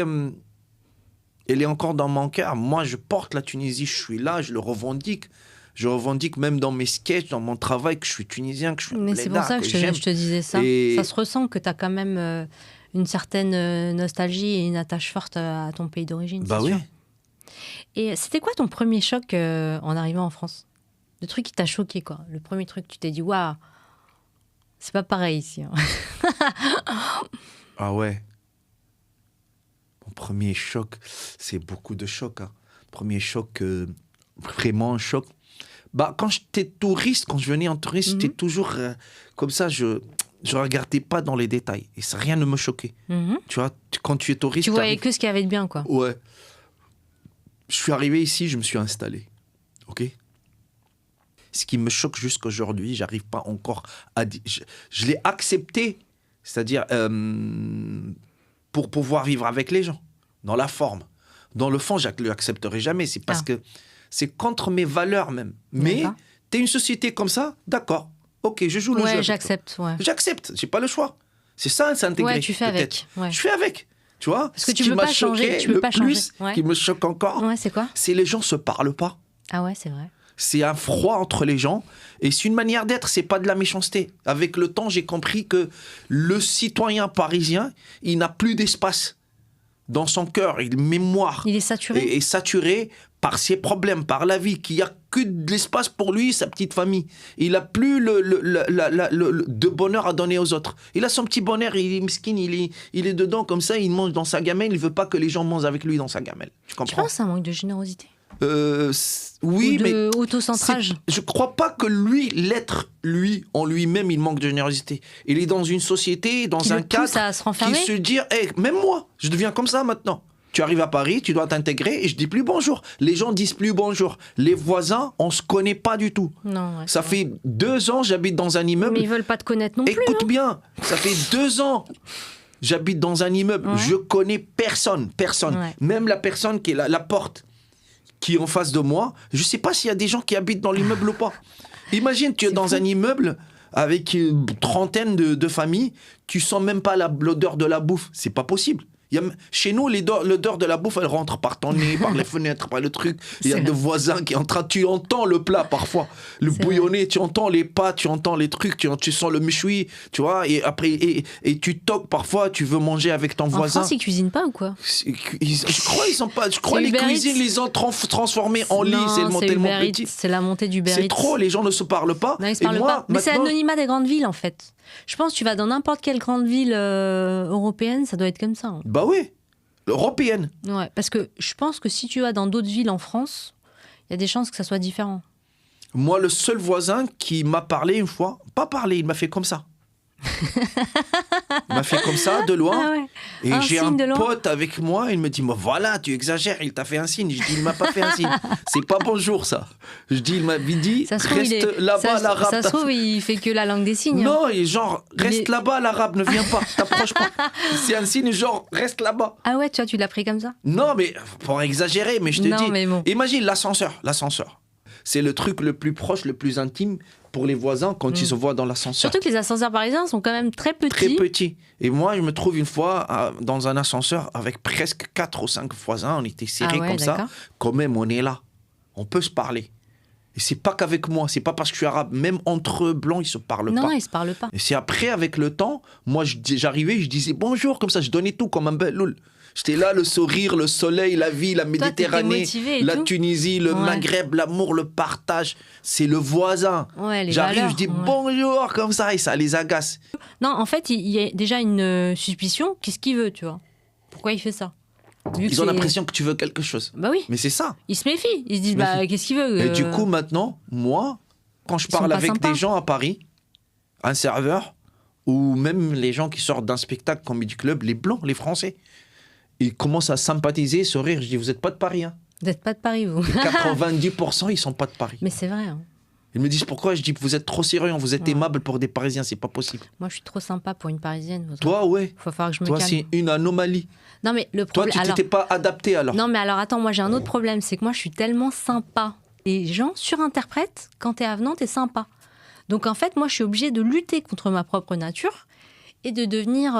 elle est encore dans mon cœur. Moi, je porte la Tunisie, je suis là, je le revendique. Je revendique même dans mes sketchs, dans mon travail, que je suis tunisien, que je suis un Mais c'est pour ça que je te disais ça. Ça se ressent que tu as quand même une certaine nostalgie et une attache forte à ton pays d'origine. Bah oui. Sûr. Et c'était quoi ton premier choc en arrivant en France? Le truc qui t'a choqué, quoi. Le premier truc, tu t'es dit, waouh, c'est pas pareil ici. Hein. Ah ouais. Mon premier choc, c'est beaucoup de chocs. Hein. Premier choc, vraiment un choc. Quand j'étais touriste, quand je venais en touriste, j'étais toujours comme ça, je regardais pas dans les détails. Et ça, rien ne me choquait. Tu vois, quand tu es touriste... Tu voyais que ce qu'il y avait de bien, quoi. Ouais. Je suis arrivé ici, je me suis installé. OK? Ce qui me choque jusqu'à aujourd'hui, j'arrive pas encore à dire... Je l'ai accepté, c'est-à-dire pour pouvoir vivre avec les gens, dans la forme. Dans le fond, je ne l'accepterai jamais. C'est parce que c'est contre mes valeurs même. Mais tu es une société comme ça, d'accord. Ok, je joue le jeu. Ouais, j'accepte. Ouais. J'accepte, j'ai pas le choix. C'est ça, s'intégrer. Ouais, tu fais avec. Ouais. Je fais avec. Tu vois, parce que tu peux pas changer. Tu peux pas changer. Le plus qui me choque encore, c'est quoi? C'est les gens se parlent pas. Ah ouais, c'est vrai. C'est un froid entre les gens et c'est une manière d'être, c'est pas de la méchanceté. Avec le temps, j'ai compris que le citoyen parisien, il n'a plus d'espace dans son cœur, il mémoire. Il est saturé. Et saturé par ses problèmes, par la vie, qu'il n'y a que de l'espace pour lui et sa petite famille. Il n'a plus de bonheur à donner aux autres. Il a son petit bonheur, il est miskin, il est dedans comme ça, il mange dans sa gamelle, il ne veut pas que les gens mangent avec lui dans sa gamelle. Tu comprends? Tu penses que c'est un manque de générosité? Oui, ou de autocentrage. Je crois pas que l'être en lui-même, il manque de générosité. Il est dans une société, dans un cadre à se renfermer. Qui se dit, hey, même moi, je deviens comme ça maintenant. Tu arrives à Paris, tu dois t'intégrer et je dis plus bonjour. Les gens disent plus bonjour. Les voisins, on se connaît pas du tout. Non, ouais, ça fait 2 ans, j'habite dans un immeuble. Mais ils veulent pas te connaître non plus. Écoute bien, ça fait 2 ans. J'habite dans un immeuble, je connais personne. Ouais. Même la personne qui est la porte qui est en face de moi, je ne sais pas s'il y a des gens qui habitent dans l'immeuble ou pas. Imagine, tu es dans un immeuble avec une trentaine de familles, tu sens même pas l'odeur de la bouffe. C'est pas possible. Chez nous, l'odeur de la bouffe, elle rentre par ton nez, par les fenêtres, par le truc. Il y a des voisins qui sont en train... Tu entends le plat parfois, le bouillonné, tu entends les pâtes, tu entends les trucs, tu sens le méchoui, tu vois. Et après, et tu toques parfois, tu veux manger avec ton voisin. En France, ils cuisinent pas ou quoi? Je crois les cuisines les ont transformées en lit. C'est tellement petit. C'est la montée du Uber Eats. C'est trop, les gens ne se parlent pas. Non, ils se parlent pas. Mais c'est l'anonymat des grandes villes, en fait. Je pense que tu vas dans n'importe quelle grande ville européenne, ça doit être comme ça. Hein. Bah oui, européenne. Ouais, parce que je pense que si tu vas dans d'autres villes en France, il y a des chances que ça soit différent. Moi, le seul voisin qui m'a parlé une fois, pas parlé, il m'a fait comme ça. Il m'a fait comme ça, de loin. Ah ouais. Et j'ai un pote avec moi, il me dit, voilà, tu exagères, il t'a fait un signe. Je dis, il m'a pas fait un signe. C'est pas bonjour, ça. Je dis, il m'a dit, reste là-bas, l'arabe. Ça se trouve, il fait que la langue des signes. Non, il est genre, reste là-bas, l'arabe, ne viens pas, t'approche pas. C'est un signe, genre, reste là-bas. Ah ouais, tu l'as pris comme ça? Non, mais pour exagérer, mais je te dis. Mais bon. Imagine l'ascenseur. C'est le truc le plus proche, le plus intime pour les voisins quand ils se voient dans l'ascenseur. Surtout que les ascenseurs parisiens sont quand même très petits. Très petits. Et moi, je me trouve une fois dans un ascenseur avec presque 4 ou 5 voisins. On était serrés comme ça. Quand même, on est là. On peut se parler. Et c'est pas qu'avec moi. C'est pas parce que je suis arabe. Même entre blancs, ils se parlent pas. Non, ils se parlent pas. Et c'est après, avec le temps, moi, j'arrivais, je disais bonjour, comme ça. Je donnais tout comme un bel loul. J'étais là, le sourire, le soleil, la vie, la Méditerranée, la Tunisie, le Maghreb, l'amour, le partage. C'est le voisin. Ouais, j'arrive, je dis bonjour, comme ça, et ça les agace. Non, en fait, il y a déjà une suspicion. Qu'est-ce qu'il veut, tu vois? Pourquoi il fait ça? Ils ont l'impression que tu veux quelque chose. Bah oui. Mais c'est ça. Ils se méfient. Ils se disent, qu'est-ce qu'il veut? Et du coup, maintenant, moi, quand je parle avec des gens à Paris, un serveur, ou même les gens qui sortent d'un spectacle Comedy Club, les Blancs, les Français, ils commencent à sympathiser, sourire. Je dis, vous n'êtes pas de Paris. Hein. Vous n'êtes pas de Paris, vous. 90%, ils ne sont pas de Paris. Mais c'est vrai. Hein. Ils me disent pourquoi. Je dis, vous êtes trop sérieux, vous êtes aimable pour des Parisiens, c'est pas possible. Moi, je suis trop sympa pour une Parisienne. Toi, ouais. Il va falloir que je me calme. Toi, c'est une anomalie. Non, mais le problème. Toi, tu t'étais pas adapté alors. Non, mais alors attends, moi, j'ai un autre problème. C'est que moi, je suis tellement sympa. Les gens surinterprètent quand t'es avenant, t'es sympa. Donc, en fait, moi, je suis obligée de lutter contre ma propre nature et de devenir.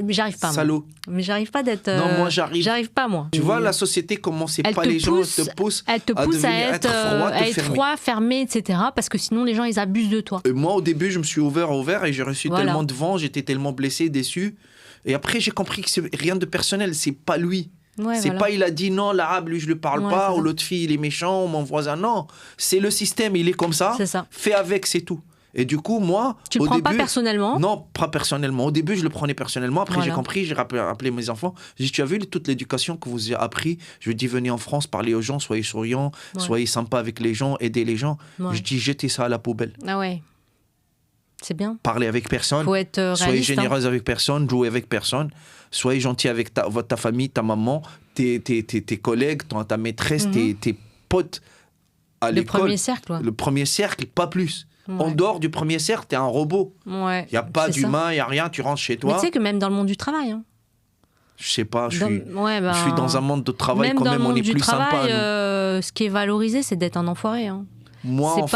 Mais j'arrive pas. Salaud. Mais j'arrive pas d'être. Non, moi j'arrive. J'arrive pas, moi. Tu vois, la société, comment c'est pas les gens te poussent. Elle te pousse à être froid, fermé, etc. Parce que sinon, les gens, ils abusent de toi. Et moi, au début, je me suis ouvert et j'ai reçu tellement de vent, j'étais tellement blessé, déçu. Et après, j'ai compris que c'est rien de personnel, c'est pas lui. Ouais, c'est pas il a dit non, l'arabe, lui, je le parle pas, ou l'autre fille, il est méchant, ou mon voisin. Non, c'est le système, il est comme ça. C'est ça. Fais avec, c'est tout. Et du coup, moi, tu le prends pas personnellement? Non, pas personnellement. Au début, je le prenais personnellement. Après, j'ai compris, j'ai appelé mes enfants. J'ai dit, tu as vu toute l'éducation que vous avez appris? Je lui ai dit, venez en France, parlez aux gens, soyez souriants, soyez sympa avec les gens, aidez les gens. Je dis, jetez ça à la poubelle. Ah ouais. C'est bien. Parlez avec personne. Faut être réaliste, soyez généreuse avec personne, jouez avec personne. Soyez gentil avec ta famille, ta maman, tes collègues, ta maîtresse, tes potes à l'école. Le premier cercle, ouais. Le premier cercle, pas plus. Ouais. En dehors du premier cercle, t'es un robot. Ouais, il n'y a pas d'humain, il n'y a rien, tu rentres chez toi. Mais tu sais que même dans le monde du travail... Hein. Je sais pas, je suis dans un monde de travail quand même, on est plus sympa. Ce qui est valorisé, c'est d'être un enfoiré. Hein. Moi,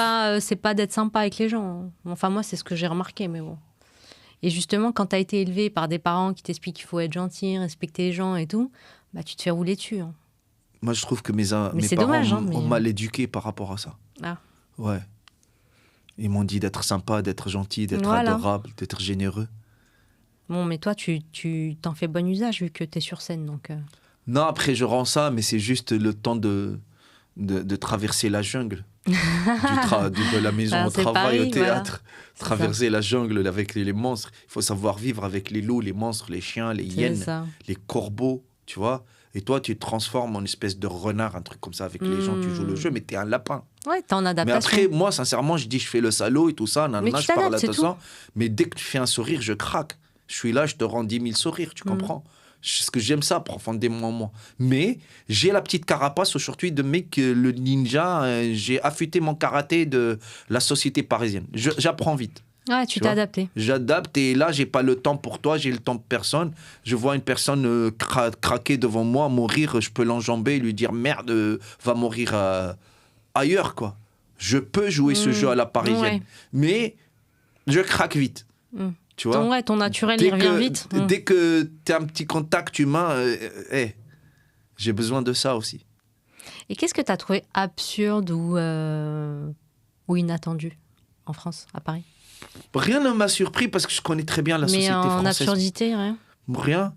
c'est pas d'être sympa avec les gens. Enfin, moi, c'est ce que j'ai remarqué, mais bon. Et justement, quand tu as été élevé par des parents qui t'expliquent qu'il faut être gentil, respecter les gens et tout, bah, tu te fais rouler dessus. Hein. moi, je trouve que mes parents dommage, hein, ont mal éduqué par rapport à ça. Ah. Ouais. Ils m'ont dit d'être sympa, d'être gentil, d'être Voilà. adorable, d'être généreux. Bon, mais toi, tu t'en fais bon usage vu que tu es sur scène. Donc, Non, après, je rends ça, mais c'est juste le temps de traverser la jungle. De la maison Alors, au c'est travail, Paris, au théâtre. voilà. Traverser la jungle avec les monstres. Il faut savoir vivre avec les loups, les monstres, les chiens, les C'est hyènes, ça. les corbeaux, tu vois. Et toi, tu te transformes en espèce de renard, un truc comme ça avec les gens. Tu joues le jeu, mais t'es un lapin. Ouais, t'es en Mais adaptation. après, moi, sincèrement, je dis, je fais le salaud et tout ça, Mais nanana, tu je parle à t'adaptes, tout c'est ça. Mais dès que tu fais un sourire, je craque. Je suis là, je te rends 10 000 sourires, tu comprends? Parce que j'aime ça profondément en moi. Mais j'ai la petite carapace aujourd'hui de mec, le ninja. J'ai affûté mon karaté de la société parisienne. J'apprends vite. Ouais, tu t'es vois. adapté. J'adapte et là, j'ai pas le temps pour toi, j'ai le temps de personne. Je vois une personne craquer devant moi, mourir, je peux l'enjamber et lui dire merde, va mourir ailleurs, quoi. Je peux jouer ce jeu à la parisienne. Ouais. Mais je craque vite. Tu vois? Ton naturel, il revient vite. Dès que tu as un petit contact humain, j'ai besoin de ça aussi. Et qu'est-ce que tu as trouvé absurde ou inattendu en France, à Paris? Rien ne m'a surpris parce que je connais très bien la Mais société en française. absurdité, rien. Rien.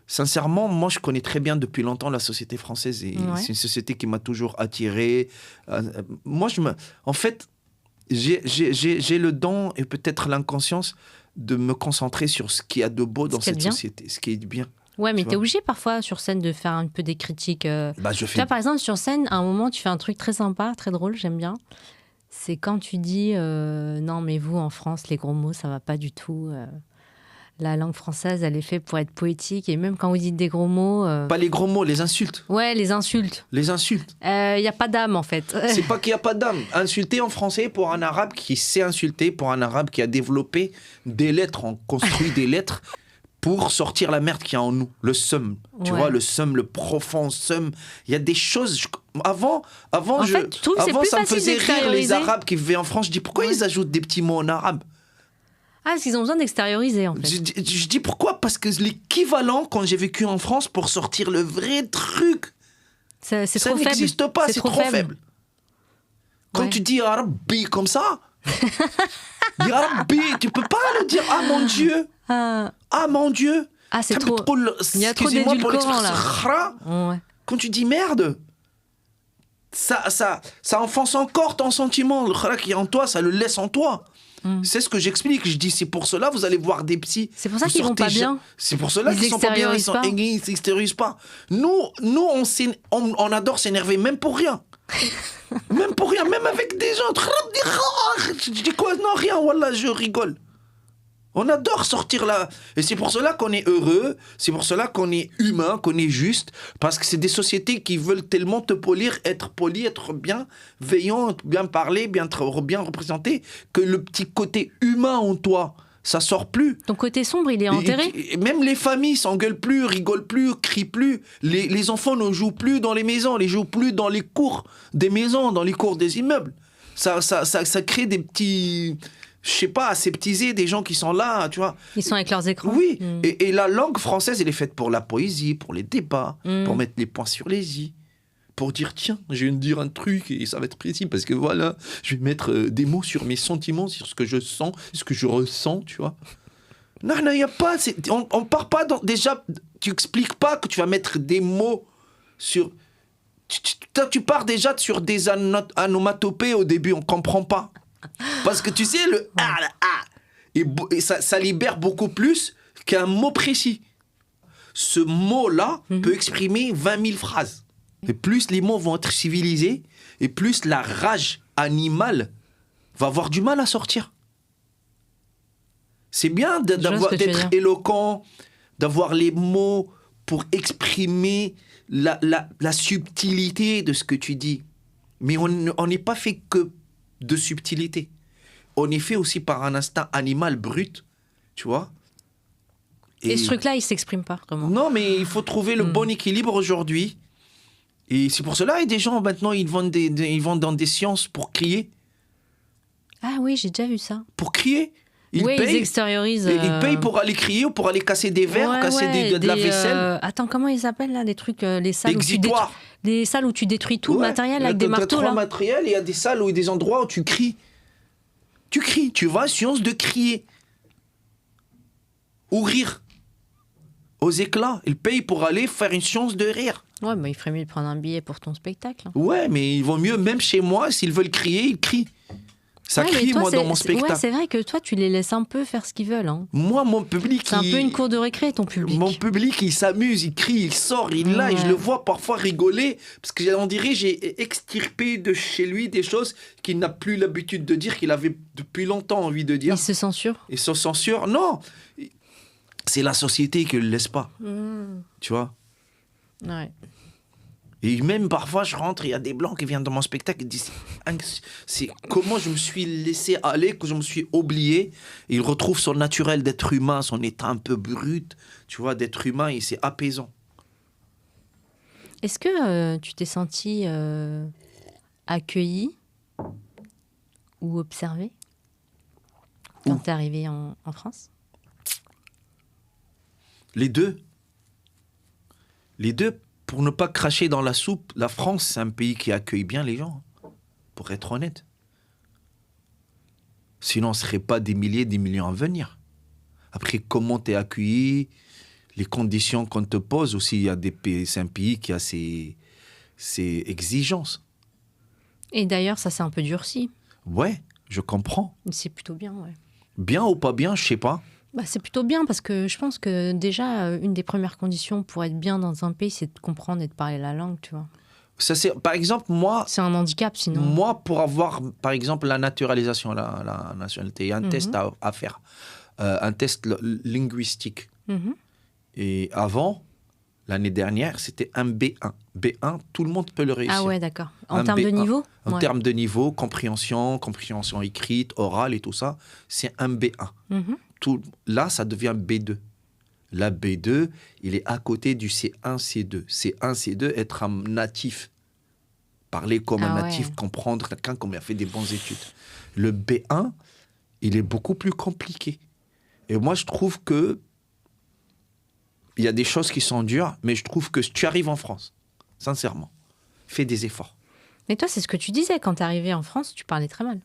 Sincèrement, moi, je connais très bien depuis longtemps la société française. Et Ouais. c'est une société qui m'a toujours attiré. Moi, en fait, j'ai le don et peut-être l'inconscience de me concentrer sur ce qu'il y a de beau dans qui est cette bien. société, ce qui est bien. Ouais, mais Tu t'es vois. obligé parfois sur scène de faire un peu des critiques. Bah, je Tu fais vois, par exemple, sur scène, à un moment, tu fais un truc très sympa, très drôle, j'aime bien. C'est quand tu dis non, mais vous, en France, les gros mots, ça va pas du tout. La langue française, elle est faite pour être poétique. Et même quand vous dites des gros mots. pas les gros mots, les insultes. Ouais, les insultes. Les insultes. Il n'y a pas d'âme, en fait. C'est pas qu'il n'y a pas d'âme. Insulter en français pour un arabe qui sait insulter, pour un arabe qui a développé des lettres, on construit des lettres pour sortir la merde qu'il y a en nous. Le seum. Tu Ouais. vois, le seum, le profond seum. Il y a des choses. Avant, En fait, je trouve que c'est plus ça me facile faisait rire les d'extérioriser. Arabes qui vivaient en France. Je dis pourquoi ils ajoutent des petits mots en arabe? Ah, parce qu'ils ont besoin d'extérioriser, en fait. Je dis pourquoi? Parce que l'équivalent, quand j'ai vécu en France, pour sortir le vrai truc, C'est ça trop faible. n'existe pas, c'est trop faible. Quand Ouais. tu dis Arabi comme ça, dis Arabi, tu peux pas le dire ah mon Dieu, Ah, ah mon Dieu. c'est T'as trop. Il y a trop excusez-moi pour d'édulcorants, l'expression, là. khra. Ouais. Quand tu dis merde, ça enfonce encore ton sentiment. Le khra qui est en toi, ça le laisse en toi. C'est ce que j'explique. Je dis, c'est pour cela, vous allez voir des psys. C'est pour ça vous qu'ils vont sortez pas bien. C'est pour cela Ils qu'ils sont pas bien. Ils extériorisent sont pas. aigris, ils s'extériorisent pas. Nous on adore s'énerver, même pour rien. Même pour rien, même avec des gens. Je dis quoi? Non, rien, voilà, je rigole. On adore sortir là. Et c'est pour cela qu'on est heureux, c'est pour cela qu'on est humain, qu'on est juste, parce que c'est des sociétés qui veulent tellement te polir, être poli, être bienveillant, bien parler, bien représenté, que le petit côté humain en toi, ça sort plus. Ton côté sombre, il est enterré. Et même les familles s'engueulent plus, rigolent plus, crient plus. Les enfants ne jouent plus dans les maisons, ils jouent plus dans les cours des maisons, dans les cours des immeubles. Ça crée des petits, je sais pas, aseptisés, des gens qui sont là, tu vois. Ils sont avec leurs écrans. Oui, et la langue française, elle est faite pour la poésie, pour les débats, Mm. pour mettre les points sur les i. Pour dire, tiens, je viens de dire un truc et ça va être précis parce que voilà, je vais mettre des mots sur mes sentiments, sur ce que je sens, ce que je ressens, tu vois. Non, il n'y a pas. On part pas dans. Déjà, tu expliques pas que tu vas mettre des mots sur. Tu pars déjà sur des onomatopées au début, on comprend pas. Parce que tu sais, le ah, là, ah, et ça libère beaucoup plus qu'un mot précis. Ce mot-là peut exprimer 20 000 phrases. Et plus les mots vont être civilisés, et plus la rage animale va avoir du mal à sortir. C'est bien Je vois ce que tu veux d'être dire. éloquent, d'avoir les mots pour exprimer la subtilité de ce que tu dis. Mais on n'est pas fait que de subtilité. On est fait aussi par un instinct animal brut, tu vois. Et ce truc-là, il s'exprime pas vraiment. Non, mais il faut trouver le bon équilibre aujourd'hui Et c'est pour cela, il y a des gens, maintenant, ils vont dans des séances pour crier. Ah oui, j'ai déjà vu ça. Pour crier. Ils Oui, ils payent. extériorisent. Ils payent pour aller crier ou pour aller casser des verres, Ouais, casser ouais, de la vaisselle. Attends, comment ils s'appellent là, les trucs, les salles Exutoire. les salles où tu détruis tout le Ouais. matériel avec des marteaux Trois là. matériels, il y a des salles ou des endroits où tu cries. Tu cries, tu vas à séance de crier. Ou rire. Aux éclats. Ils payent pour aller faire une séance de rire. Ouais, bah il ferait mieux de prendre un billet pour ton spectacle. Ouais, mais il vaut mieux, même chez moi, s'ils veulent crier, ils crient. Ça Ouais, crie, mais toi, moi, dans mon spectacle. Ouais, c'est vrai que toi, tu les laisses un peu faire ce qu'ils veulent. Hein. Moi, mon public... C'est un peu une cour de récré, ton public. Mon public, il s'amuse, il crie, il sort, il est là, et je le vois parfois rigoler, parce que on dirait j'ai extirpé de chez lui des choses qu'il n'a plus l'habitude de dire, qu'il avait depuis longtemps envie de dire. Il se censure. Et se censure. Non, c'est la société qui ne le laisse pas. Tu vois. Ouais. Et même parfois, je rentre, il y a des blancs qui viennent dans mon spectacle et disent c'est comment je me suis laissé aller, que je me suis oublié. Et ils retrouvent son naturel d'être humain, son état un peu brut, tu vois, d'être humain, et c'est apaisant. Est-ce que tu t'es senti accueilli ou observé quand tu es arrivé en France? Les deux. Les deux. Pour ne pas cracher dans la soupe, la France, c'est un pays qui accueille bien les gens, pour être honnête. Sinon, ce ne serait pas des milliers, des millions à venir. Après, comment tu es accueilli, les conditions qu'on te pose aussi, il y a des pays, c'est un pays qui a ses exigences. Et d'ailleurs, ça s'est un peu durci. Ouais, je comprends. C'est plutôt bien, ouais. Bien ou pas bien, je sais pas. Bah, c'est plutôt bien parce que je pense que déjà, une des premières conditions pour être bien dans un pays, c'est de comprendre et de parler la langue, tu vois. Ça, par exemple, moi... C'est un handicap, sinon. Moi, pour avoir, par exemple, la naturalisation, la nationalité, il y a un test à faire. Un test linguistique. Et avant, l'année dernière, c'était un B1. B1, tout le monde peut le réussir. Ah ouais, d'accord. En termes de niveau? En termes de niveau, compréhension écrite, orale et tout ça, c'est un B1. Là, ça devient B2. La B2, il est à côté du C1, C2. C1, C2, être un natif. Parler comme un natif, comprendre quelqu'un qui a fait des bonnes études. Le B1, il est beaucoup plus compliqué. Et moi, je trouve que il y a des choses qui sont dures, mais je trouve que si tu arrives en France, sincèrement, fais des efforts. Mais toi, c'est ce que tu disais. Quand tu es arrivé en France, tu parlais très mal.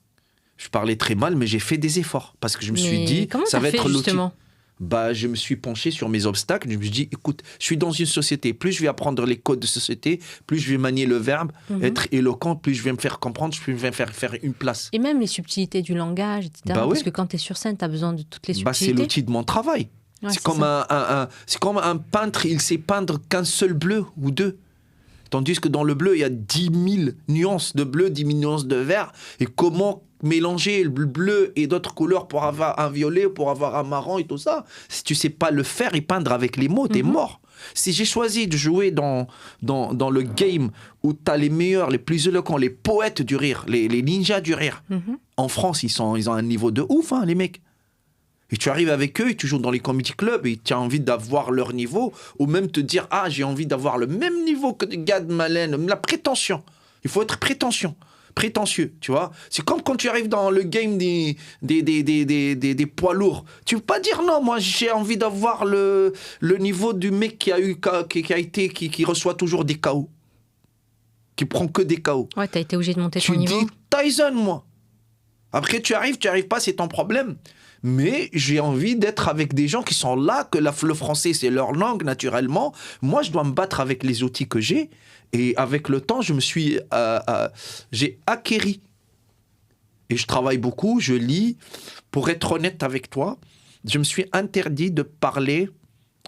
Je parlais très mal, mais j'ai fait des efforts. Parce que je me suis dit, ça va être l'outil. Bah, je me suis penché sur mes obstacles. Je me suis dit, écoute, je suis dans une société. Plus je vais apprendre les codes de société, plus je vais manier le verbe, être éloquent, plus je vais me faire comprendre, plus je vais me faire une place. Et même les subtilités du langage, etc. Bah parce que quand tu es sur scène, tu as besoin de toutes les subtilités. C'est l'outil de mon travail. Ouais, c'est comme un peintre, il sait peindre qu'un seul bleu ou deux. Tandis que dans le bleu, il y a 10 000 nuances de bleu, 10 000 nuances de vert. Et comment mélanger le bleu et d'autres couleurs pour avoir un violet, pour avoir un marron et tout ça. Si tu sais pas le faire et peindre avec les mots, t'es mort. Si j'ai choisi de jouer dans le game où tu as les meilleurs, les plus éloquents, les poètes du rire, les ninjas du rire, en France, ils ont un niveau de ouf, hein, les mecs. Et tu arrives avec eux et tu joues dans les comedy clubs et tu as envie d'avoir leur niveau ou même te dire « Ah, j'ai envie d'avoir le même niveau que Gad Malen ». La prétention. Il faut être prétentieux, tu vois. C'est comme quand tu arrives dans le game des poids lourds. Tu ne peux pas dire « Non, moi, j'ai envie d'avoir le niveau du mec qui reçoit toujours des KO. Qui prend que des KO. » Ouais, tu as été obligé de monter ton niveau. Tu dis « Tyson, moi ». Après, tu arrives pas, c'est ton problème. Mais j'ai envie d'être avec des gens qui sont là, que le français, c'est leur langue, naturellement. Moi, je dois me battre avec les outils que j'ai. Et avec le temps, j'ai acquéri. Et je travaille beaucoup, je lis. Pour être honnête avec toi, je me suis interdit de parler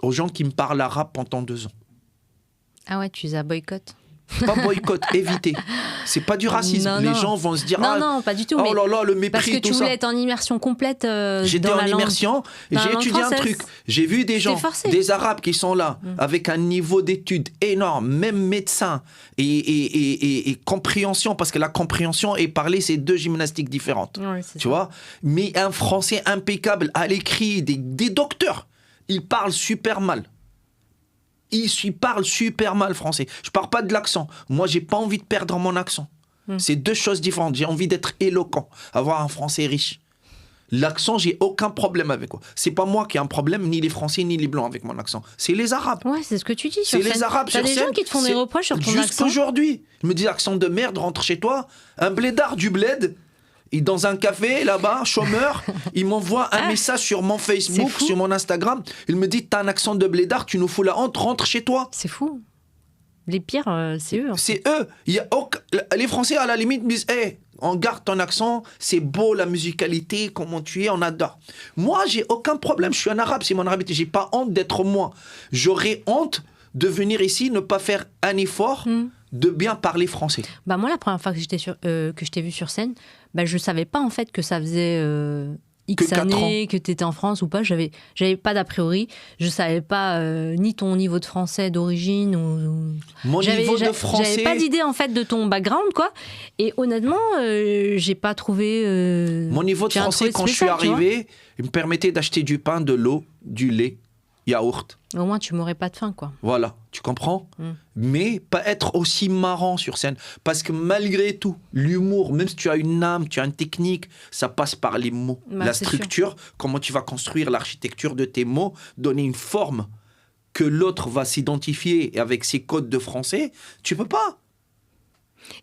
aux gens qui me parlent arabe pendant 2 ans. Ah ouais, tu les as boycott. Pas boycott, éviter. C'est pas du racisme. Les gens vont se dire non, pas du tout. Oh là là, le mépris, parce que tu voulais être en immersion complète. J'étais en immersion et j'ai étudié un truc. J'ai vu des gens, des Arabes qui sont là, avec un niveau d'études énorme, même médecin et compréhension, parce que la compréhension et parler, c'est 2 gymnastiques différentes. Ouais, tu vois. Mais un français impeccable à l'écrit, des docteurs, ils parlent super mal. Ils parlent super mal français. Je parle pas de l'accent. Moi, j'ai pas envie de perdre mon accent. C'est deux choses différentes. J'ai envie d'être éloquent, avoir un français riche. L'accent, j'ai aucun problème avec quoi. C'est pas moi qui ai un problème, ni les Français, ni les Blancs avec mon accent. C'est les Arabes. Ouais, c'est ce que tu dis sur C'est scène. les Arabes T'as sur des scène. gens qui te font des reproches sur ton accent. Jusqu'aujourd'hui, je me dis accent de merde, rentre chez toi. Un blédard du bled, il dans un café là-bas, chômeur, il m'envoie un message sur mon Facebook, sur mon Instagram. Il me dit t'as un accent de blédard, tu nous fous la honte, rentre chez toi. C'est fou. Les pires, c'est eux. C'est eux. Les Français, à la limite, me disent hey, on garde ton accent, c'est beau la musicalité, comment tu es, on adore. Moi, j'ai aucun problème, je suis un arabe, c'est mon arabité. J'ai pas honte d'être moi. J'aurais honte de venir ici, ne pas faire un effort de bien parler français. Bah moi, la première fois que je t'ai vu sur scène, bah, je savais pas en fait que ça faisait X années que tu étais en France ou pas. J'avais pas d'a priori. Je savais pas ni ton niveau de français d'origine ou mon niveau de français. J'avais pas d'idée en fait de ton background quoi. Et honnêtement, j'ai pas trouvé. Mon niveau de français quand je suis arrivé, il me permettait d'acheter du pain, de l'eau, du lait, yaourt. Au moins, tu m'aurais pas de faim, quoi. Voilà, tu comprends? Mais pas être aussi marrant sur scène. Parce que malgré tout, l'humour, même si tu as une âme, tu as une technique, ça passe par les mots. Bah, la structure, comment tu vas construire l'architecture de tes mots, donner une forme que l'autre va s'identifier avec ses codes de français, tu peux pas.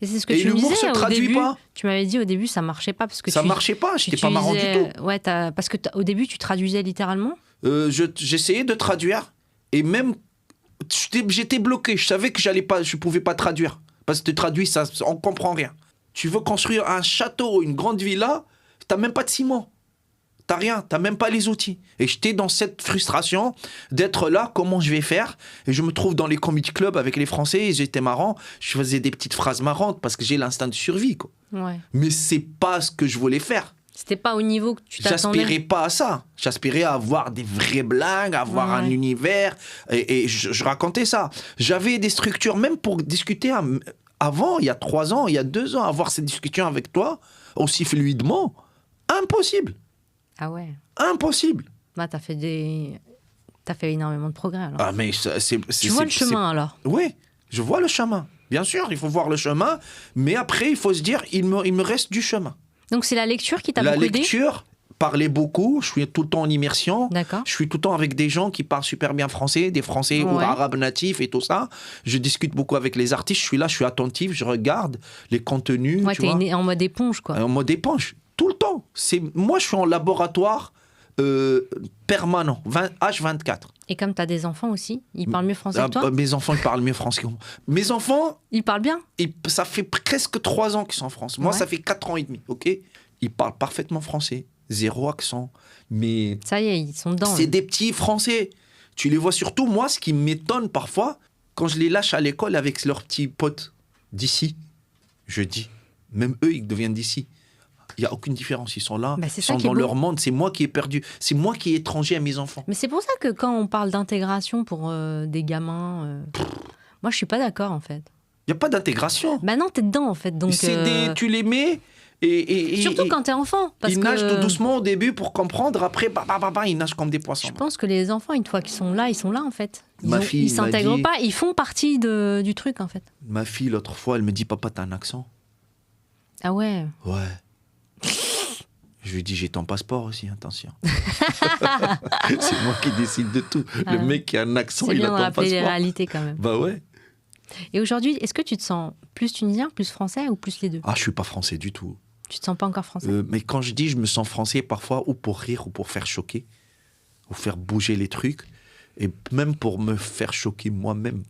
Et c'est ce que tu me disais se traduit au début. Pas. Tu m'avais dit au début, ça marchait pas. Parce que ça marchait pas, j'étais pas marrant du tout. Ouais, parce que au début, tu traduisais littéralement. J'essayais de traduire. Et même, j'étais bloqué. Je savais que je pouvais pas traduire. Parce que tu traduis, ça, on comprend rien. Tu veux construire un château, une grande villa, t'as même pas de ciment. T'as rien, t'as même pas les outils. Et j'étais dans cette frustration d'être là, comment je vais faire? Et je me trouve dans les comedy clubs avec les Français, et j'étais marrant. Je faisais des petites phrases marrantes parce que j'ai l'instinct de survie, quoi. Ouais. Mais c'est pas ce que je voulais faire. C'était pas au niveau que tu t'attendais. J'aspirais pas à ça. J'aspirais à avoir des vraies blagues, à avoir un univers. Et je racontais ça. J'avais des structures, même pour discuter avant, il y a 3 ans, il y a 2 ans, avoir ces discussions avec toi, aussi fluidement. Impossible. Ah ouais. Impossible. Bah, t'as fait énormément de progrès, alors. Ah, mais tu vois le chemin, alors? Oui, je vois le chemin. Bien sûr, il faut voir le chemin. Mais après, il faut se dire, il me reste du chemin. Donc c'est la lecture qui t'a beaucoup aidé? La lecture, parler beaucoup, je suis tout le temps en immersion. D'accord. Je suis tout le temps avec des gens qui parlent super bien français, des Français ou arabes natifs et tout ça. Je discute beaucoup avec les artistes, je suis là, je suis attentif, je regarde les contenus. Ouais, t'es en mode éponge, quoi. En mode éponge, tout le temps. Moi, je suis en laboratoire permanent, H24. Et comme tu as des enfants aussi, ils parlent mieux français que toi? Mes enfants, ils parlent mieux français que moi. Mes enfants... Ils parlent bien? Ça fait presque 3 ans qu'ils sont en France. Moi, ça fait 4 ans et demi, ok? Ils parlent parfaitement français, 0 accent, mais... Ça y est, ils sont dedans. C'est des petits Français. Tu les vois surtout, moi, ce qui m'étonne parfois, quand je les lâche à l'école avec leurs petits potes d'ici, je dis, même eux, ils deviennent d'ici. Il n'y a aucune différence. Ils sont là, ils sont dans leur monde. C'est moi qui ai perdu. C'est moi qui ai étranger à mes enfants. Mais c'est pour ça que quand on parle d'intégration pour des gamins, moi, je suis pas d'accord, en fait. Il n'y a pas d'intégration. Bah non, t'es dedans, en fait. Donc, tu les mets... Surtout quand t'es enfant. Ils nagent tout doucement au début pour comprendre. Après, ils nagent comme des poissons. Je pense que les enfants, une fois qu'ils sont là, en fait. Ils s'intègrent pas, ils font partie du truc, en fait. Ma fille, l'autre fois, elle me dit, papa, t'as un accent? Ah ouais? Ouais. Je lui dis, j'ai ton passeport aussi, attention. C'est moi qui décide de tout. Le mec qui a un accent, il a ton passeport. C'est bien de rappeler les réalités quand même. Bah ouais. Et aujourd'hui, est-ce que tu te sens plus tunisien, plus français ou plus les deux? Ah, je suis pas français du tout. Tu te sens pas encore français? Mais quand je dis je me sens français, parfois, ou pour rire, ou pour faire choquer, ou faire bouger les trucs, et même pour me faire choquer moi-même.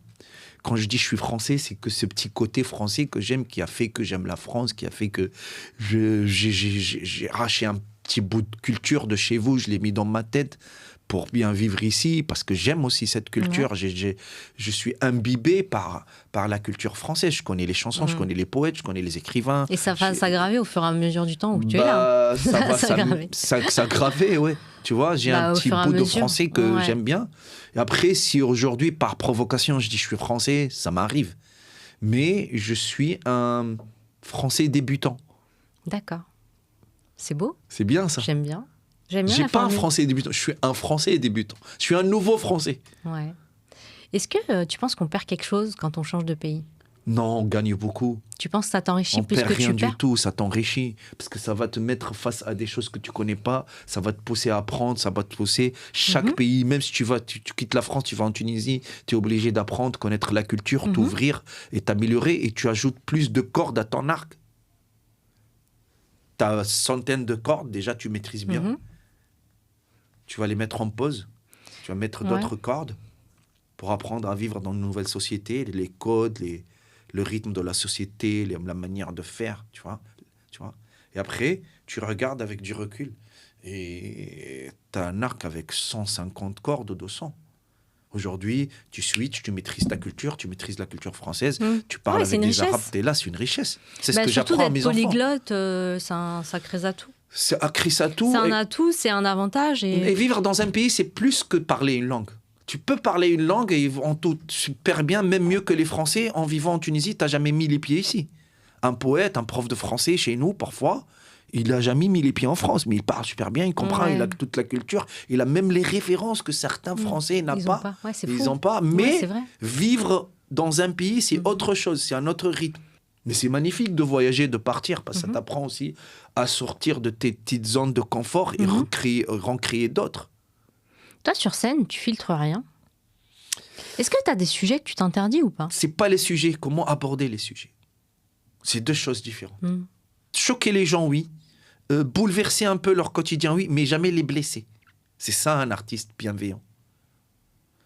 Quand je dis je suis français, c'est que ce petit côté français que j'aime, qui a fait que j'aime la France, qui a fait que j'ai arraché un petit bout de culture de chez vous, je l'ai mis dans ma tête pour bien vivre ici, parce que j'aime aussi cette culture. Ouais. Je suis imbibé par la culture française. Je connais les chansons, je connais les poètes, je connais les écrivains. Et ça va s'aggraver au fur et à mesure du temps où tu es là. Ça va s'aggraver, ouais. Tu vois, j'ai un petit bout de français que j'aime bien. Et après, si aujourd'hui, par provocation, je dis je suis français, ça m'arrive. Mais je suis un français débutant. D'accord. C'est beau. C'est bien ça. J'aime bien. J'ai pas un français débutant, je suis un français débutant. Je suis un nouveau français. Ouais. Est-ce que tu penses qu'on perd quelque chose quand on change de pays? Non, on gagne beaucoup. Tu penses que ça t'enrichit On plus perd que rien tu perds? du tout, ça t'enrichit. Parce que ça va te mettre face à des choses que tu connais pas, ça va te pousser à apprendre, ça va te pousser. Chaque pays, même si tu quittes la France, tu vas en Tunisie, tu es obligé d'apprendre, connaître la culture, t'ouvrir et t'améliorer, et tu ajoutes plus de cordes à ton arc. Tu as centaines de cordes, déjà tu maîtrises bien. Tu vas les mettre en pause, tu vas mettre d'autres cordes pour apprendre à vivre dans une nouvelle société, les codes, le rythme de la société, la manière de faire, tu vois. Et après, tu regardes avec du recul et tu as un arc avec 150 cordes ou 200. Aujourd'hui, tu switches, tu maîtrises ta culture, tu maîtrises la culture française, tu parles avec des Arabes, t'es là, c'est une richesse. C'est ce que j'apprends à mes enfants. Surtout d'être polyglotte, c'est un sacré atout. C'est un atout. C'est un atout, c'est un avantage. Et vivre dans un pays, c'est plus que parler une langue. Tu peux parler une langue et en tout super bien, même mieux que les Français. En vivant en Tunisie, tu n'as jamais mis les pieds ici. Un poète, un prof de français chez nous, parfois, il n'a jamais mis les pieds en France, mais il parle super bien, il comprend, il a toute la culture, il a même les références que certains Français n'ont pas. Ils n'ont pas, mais vivre dans un pays, c'est autre chose, c'est un autre rythme. Mais c'est magnifique de voyager, de partir, parce que ça t'apprend aussi à sortir de tes petites zones de confort et recréer d'autres. Toi, sur scène, tu filtres rien. Est-ce que tu as des sujets que tu t'interdis ou pas? C'est pas les sujets, comment aborder les sujets. C'est deux choses différentes. Choquer les gens, oui. Bouleverser un peu leur quotidien, oui, mais jamais les blesser. C'est ça un artiste bienveillant.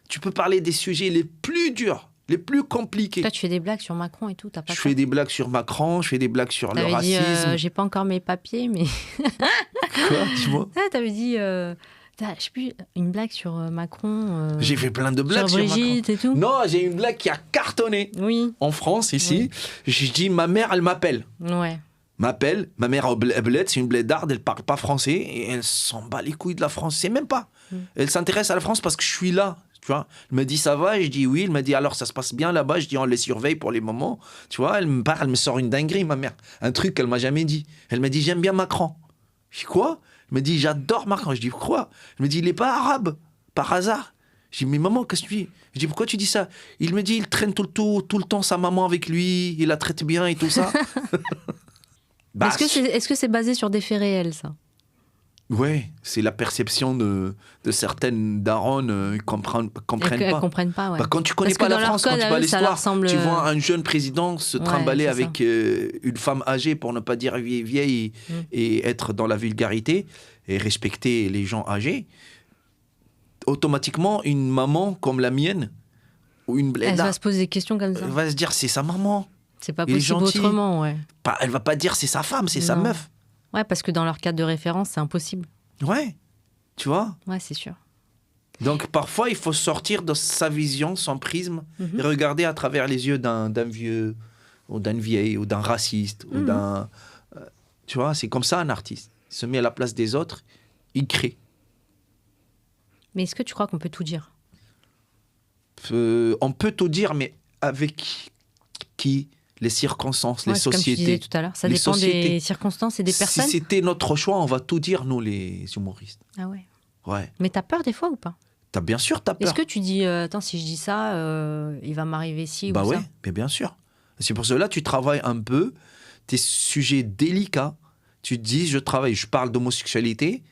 Tu peux parler des sujets les plus durs, les plus compliqués. Toi, tu fais des blagues sur Macron et tout, t'as pas Je fais des blagues sur Macron, je fais des blagues sur le racisme. J'ai pas encore mes papiers, mais... Quoi, dis-moi? T'avais dit... je sais plus, une blague sur Macron. J'ai fait plein de blagues sur Brigitte Macron. Et tout. Non, j'ai une blague qui a cartonné en France, ici. Je dis, ma mère, elle m'appelle. Ouais. M'appelle, ma mère au bled, c'est une blédarde, elle parle pas français et elle s'en bat les couilles de la France, c'est même pas. Elle s'intéresse à la France parce que je suis là, tu vois. Elle me dit ça va, et je dis oui, elle me dit alors ça se passe bien là-bas, je dis on les surveille pour les moments, tu vois. Elle me parle, elle me sort une dinguerie, ma mère, un truc qu'elle m'a jamais dit. Elle me dit j'aime bien Macron. Je dis quoi? Elle me dit j'adore Macron. Je dis quoi? Elle me dit il est pas arabe, par hasard. Je dis mais maman, qu'est-ce que tu dis? Je dis pourquoi tu dis ça? Il me dit il traîne tout le temps sa maman avec lui, il la traite bien et tout ça. Bah, est-ce que c'est basé sur des faits réels, ça? Ouais, c'est la perception de certaines daronnes qui comprennent pas. Elles comprennent pas, ouais. Bah, quand tu connais pas la France, quand tu vois l'histoire, tu vois un jeune président se trimballer avec une femme âgée, pour ne pas dire vieille, et être dans la vulgarité et respecter les gens âgés. Automatiquement, une maman comme la mienne, ou une blédarde, elle va se poser des questions comme ça. Elle va se dire c'est sa maman. C'est pas possible autrement, ouais. Elle va pas dire c'est sa femme, c'est sa meuf. Ouais, parce que dans leur cadre de référence, c'est impossible. Ouais, tu vois. Ouais, c'est sûr. Donc parfois, il faut sortir de sa vision, son prisme, et regarder à travers les yeux d'un vieux, ou d'une vieille, ou d'un raciste, ou d'un... tu vois, c'est comme ça un artiste. Il se met à la place des autres, il crée. Mais est-ce que tu crois qu'on peut tout dire? On peut tout dire, mais avec qui? Les circonstances, les sociétés. Comme tu disais tout à l'heure, ça dépend des circonstances et des personnes. Si c'était notre choix, on va tout dire, nous, les humoristes. Ah ouais. Ouais. Mais t'as peur des fois ou pas? Bien sûr, t'as peur. Est-ce que tu dis, attends, si je dis ça, il va m'arriver ci ou ça? Bah ouais, mais bien sûr. C'est pour cela que tu travailles un peu tes sujets délicats. Tu te dis, je parle d'homosexualité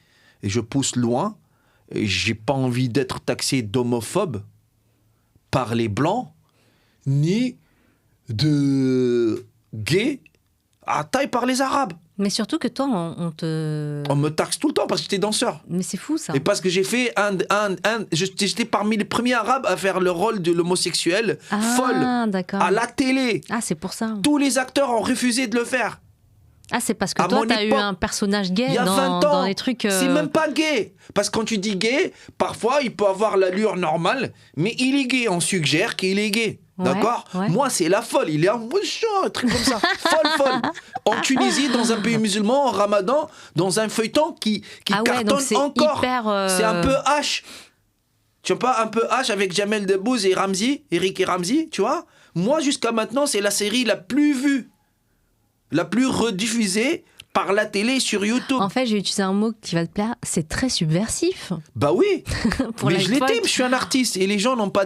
et je pousse loin. Et j'ai pas envie d'être taxé d'homophobe par les Blancs, ni de gay à taille par les Arabes. Mais surtout que toi, on me taxe tout le temps parce que j'étais danseur. Mais c'est fou, ça. Et parce que j'ai fait j'étais parmi les premiers Arabes à faire le rôle de l'homosexuel folle d'accord. à la télé. Ah, c'est pour ça. Tous les acteurs ont refusé de le faire. Ah, c'est parce que toi, t'as eu un personnage gay dans les trucs... C'est même pas gay. Parce que quand tu dis gay, parfois, il peut avoir l'allure normale, mais il est gay. On suggère qu'il est gay. D'accord? Moi, c'est la folle. Il est un truc comme ça. Folle. En Tunisie, dans un pays musulman, en Ramadan, dans un feuilleton qui cartonne encore. C'est un peu H. Tu vois pas, un peu H avec Jamel Debbouze et Ramzy, Eric et Ramzy, tu vois? Moi, jusqu'à maintenant, c'est la série la plus vue, la plus rediffusée par la télé sur YouTube. En fait, j'ai utilisé un mot qui va te plaire. C'est très subversif. Bah oui. Pour mais la je l'étais, toile. je suis un artiste. Et les gens n'ont pas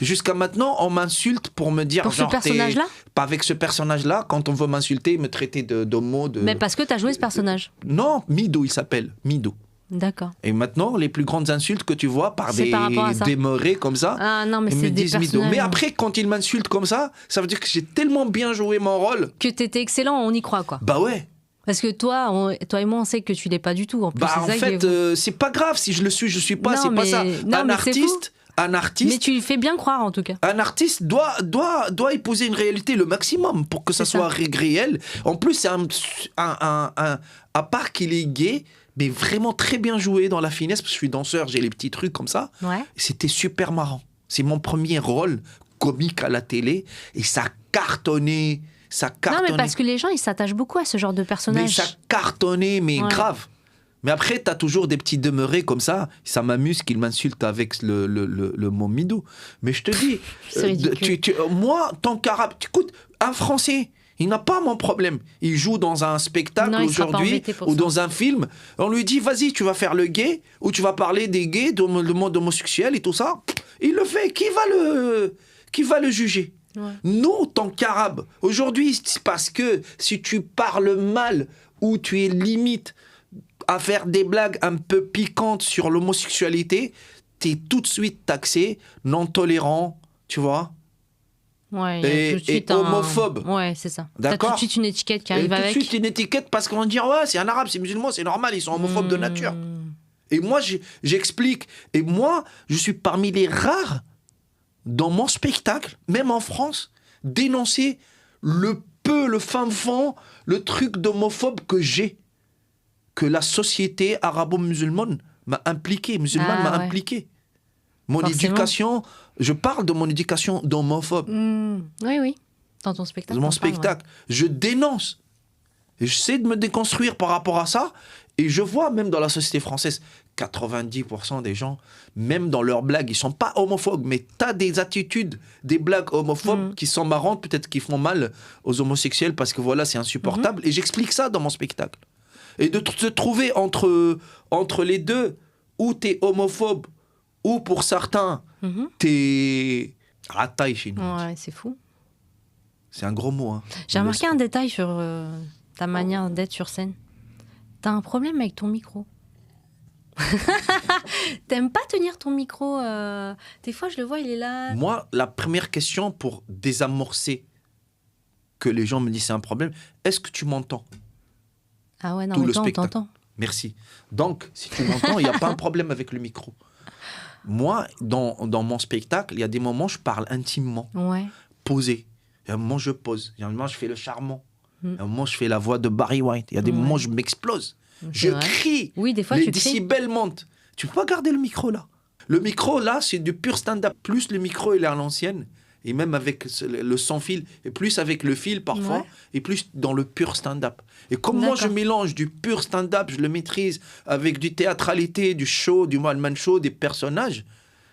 Jusqu'à maintenant, on m'insulte pour me dire... Pour ce genre, personnage-là ? Pas avec ce personnage-là. Quand on veut m'insulter, me traiter d'homo... Mais parce que tu as joué ce personnage. Non, Mido, il s'appelle. Mido. D'accord. Et maintenant, les plus grandes insultes que tu vois par C'est par rapport à ça. des meureux comme ça, Ah non, mais ils me c'est des disent Mido. personnages. Mais après, quand ils m'insultent comme ça veut dire que j'ai tellement bien joué mon rôle. Que t'étais excellent, on y croit, quoi. Bah ouais. Parce que toi et moi, on sait que tu l'es pas du tout. En plus, Bah en c'est ça qui est fait, c'est pas grave si je le suis, je suis pas, Non, c'est pas mais- ça. non, Un mais c'est artiste, Mais tu lui fais bien croire, en tout cas. un artiste doit épouser une réalité le maximum pour que ça C'est soit réel. En plus, c'est à part qu'il est gay, mais vraiment très bien joué dans la finesse, parce que je suis danseur, j'ai les petits trucs comme ça. Ouais. C'était super marrant. C'est mon premier rôle comique à la télé et ça cartonnait. Non, mais parce que les gens, ils s'attachent beaucoup à ce genre de Mais personnage. ça cartonnait, mais Ouais. grave. Mais après, t'as toujours des petits demeurés comme ça. Ça m'amuse qu'ils m'insultent avec le mot Mido. Mais je te dis, C'est ridicule. moi, tant qu'arabe, écoute, un Français, il n'a pas mon problème. Il joue dans un spectacle Non, il sera pas aujourd'hui embêté pour ou ça. dans un film. On lui dit, vas-y, tu vas faire le gay ou tu vas parler des gays, de monde homosexuel et tout ça. Il le fait. Qui va le juger? Ouais. Nous, tant qu'Arabes, aujourd'hui, c'est parce que si tu parles mal ou tu es limite à faire des blagues un peu piquantes sur l'homosexualité, t'es tout de suite taxé, non tolérant, tu vois. Ouais, il y a Et- tout de suite et homophobe. Ouais, c'est ça. T'as D'accord. tout de suite une étiquette qui Et arrive tout de avec. suite une étiquette parce qu'on va dire ouais, c'est un Arabe, c'est musulman, c'est normal, ils sont homophobes de nature. Et moi, j'explique. Et moi, je suis parmi les rares dans mon spectacle, même en France, dénoncer le fin fond, le truc d'homophobe que j'ai, que la société arabo-musulmane m'a impliqué, musulmane m'a ouais. impliqué. Mon Forcément. éducation, je parle de mon éducation d'homophobe, Oui, oui. Dans ton spectacle. de mon t'en parles, spectacle. Je dénonce. Et j'essaie de me déconstruire par rapport à ça. Et je vois même dans la société française, 90% des gens, même dans leurs blagues, ils sont pas homophobes, mais tu as des attitudes, des blagues homophobes qui sont marrantes, peut-être qui font mal aux homosexuels parce que voilà, c'est insupportable. Et j'explique ça dans mon spectacle. Et de te trouver entre les deux, où tu es homophobe, ou pour certains, tu es rataille chez nous. Ouais, c'est fou. C'est un gros mot. Hein. J'ai remarqué un détail sur ta manière d'être sur scène. T'as un problème avec ton micro. T'aimes pas tenir ton micro. Des fois, je le vois, il est là. Moi, la première question pour désamorcer que les gens me disent c'est un problème, est-ce que tu m'entends? Ah ouais, non, Tout mais le toi, on spectacle. t'entend. Merci. Donc, si tu m'entends, il n'y a pas un problème avec le micro. Moi, dans mon spectacle, il y a des moments où je parle intimement, Ouais. posé. Il y a un moment, je pose. Il y a un moment, je fais le charmant. Mm. Il y a un moment, je fais la voix de Barry White. Il y a des Ouais. moments où je m'explose. C'est Je vrai. crie. Oui, des fois, Les tu cries. décibels montent. Tu peux pas garder le micro là. Le micro là, c'est du pur stand-up. Plus le micro il est à l'ancienne, et même avec le sans-fil, et plus avec le fil parfois, Ouais. et plus dans le pur stand-up. Et comme moi je D'accord. mélange du pur stand-up, je le maîtrise, avec du théâtralité, du show, du one-man show, des personnages,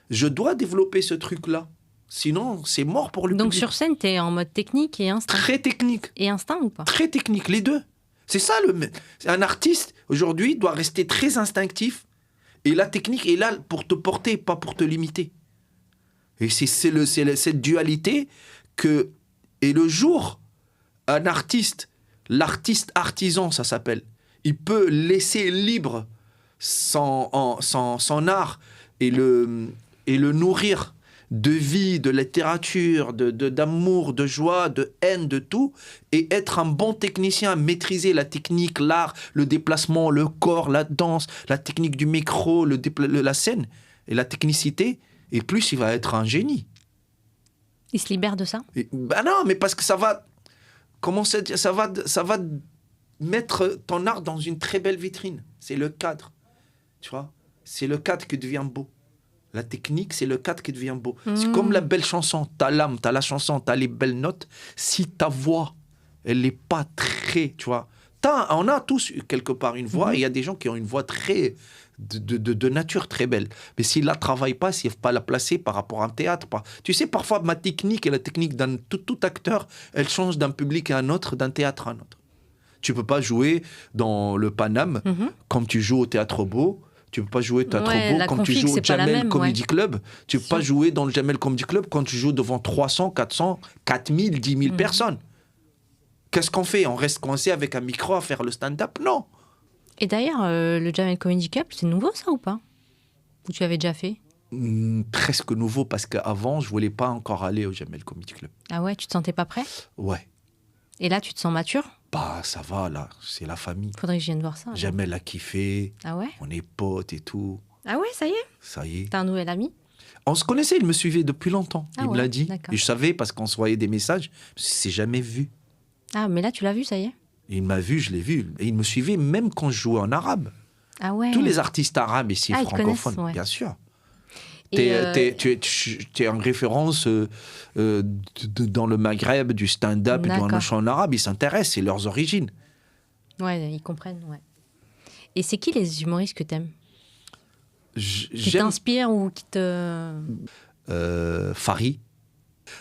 je dois développer ce truc-là. Sinon, c'est mort pour le Donc public. sur scène, t'es en mode technique et instinct. Très technique. Et instinct ou pas? Très technique, les deux. C'est ça, un artiste, aujourd'hui, doit rester très instinctif. Et la technique est là pour te porter, pas pour te limiter. Et c'est cette dualité que... Et le jour, un artiste, l'artiste artisan, ça s'appelle, il peut laisser libre son art et le nourrir de vie, de littérature, d'amour, de joie, de haine, de tout, et être un bon technicien, maîtriser la technique, l'art, le déplacement, le corps, la danse, la technique du micro, la scène, et la technicité, et plus il va être un génie. Il se libère de ça? Ben non, mais parce que ça va... Comment ça dire, ça va mettre ton art dans une très belle vitrine. C'est le cadre, tu vois. C'est le cadre qui devient beau. La technique, c'est le cadre qui devient beau. C'est comme la belle chanson. T'as l'âme, t'as la chanson, t'as les belles notes. Si ta voix, elle n'est pas très, tu vois. On a tous quelque part une voix, et il y a des gens qui ont une voix très de nature très belle. Mais s'ils ne la travaillent pas, s'ils ne savent pas la placer par rapport à un théâtre. Tu sais, parfois, ma technique et la technique d'un tout acteur, elle change d'un public à un autre, d'un théâtre à un autre. Tu peux pas jouer dans le Paname comme tu joues au Théâtre Beau. Tu peux pas jouer au Théâtre Beau comme tu joues au Jamel Comedy Club. Tu peux pas jouer dans le Jamel Comedy Club quand tu joues devant 300, 400, 4000, 10 000 personnes. Qu'est-ce qu'on fait? On reste coincé avec un micro à faire le stand-up? Non. Et d'ailleurs, le Jamel Comedy Club, c'est nouveau ça ou pas? Ou tu avais déjà fait? Presque nouveau, parce qu'avant, je voulais pas encore aller au Jamel Comedy Club. Ah ouais, tu te sentais pas prêt? Ouais. Et là, tu te sens mature? Bah, ça va, là, c'est la famille. Faudrait que je vienne voir ça. Jamel a kiffé. Ah ouais? On est potes et tout. Ah ouais, ça y est? Ça y est. T'as un nouvel ami? On se connaissait, il me suivait depuis longtemps. Il me l'a dit. D'accord. Et je savais parce qu'on se voyait des messages. Il s'est jamais vu. Ah, mais là, tu l'as vu, ça y est? Il m'a vu, je l'ai vu. Et il me suivait même quand je jouais en arabe. Ah ouais? Tous les artistes arabes ici, francophones, ouais. bien sûr. Tu Tu es en référence dans le Maghreb, du stand-up, du chant en arabe. Ils s'intéressent, c'est leurs origines. Ouais, ils comprennent, ouais. Et c'est qui les humoristes que t'aimes? Qui t'inspirent ou qui te... Fari.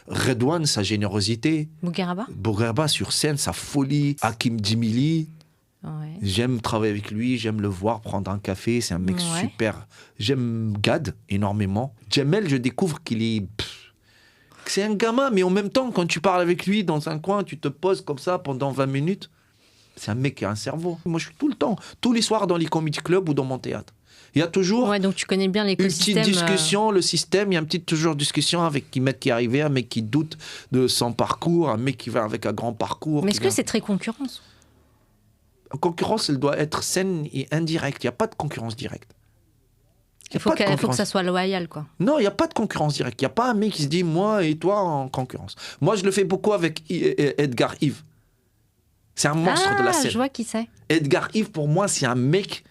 Redouane, sa générosité. Bougueraba sur scène, sa folie. Hakim Djimili. Ouais. J'aime travailler avec lui, j'aime le voir prendre un café, c'est un mec super. J'aime Gad énormément. Jamel, je découvre qu'il est... c'est un gamin, mais en même temps, quand tu parles avec lui dans un coin, tu te poses comme ça pendant 20 minutes. C'est un mec qui a un cerveau. Moi, je suis tout le temps, tous les soirs dans les comedy clubs ou dans mon théâtre. Il y a toujours donc tu connais bien une petite discussion, le système. Il y a une petite toujours discussion avec un mec qui est arrivé, un mec qui doute de son parcours, un mec qui va avec un grand parcours. Mais est-ce que c'est très concurrence? La concurrence, elle doit être saine et indirecte. Il n'y a pas de concurrence directe. Il faut que ça soit loyal, quoi. Non, il n'y a pas de concurrence directe. Il n'y a pas un mec qui se dit, moi et toi en concurrence. Moi, je le fais beaucoup avec Edgar Yves. C'est un monstre de la scène. Je vois qui c'est. Edgar Yves, pour moi, c'est un mec...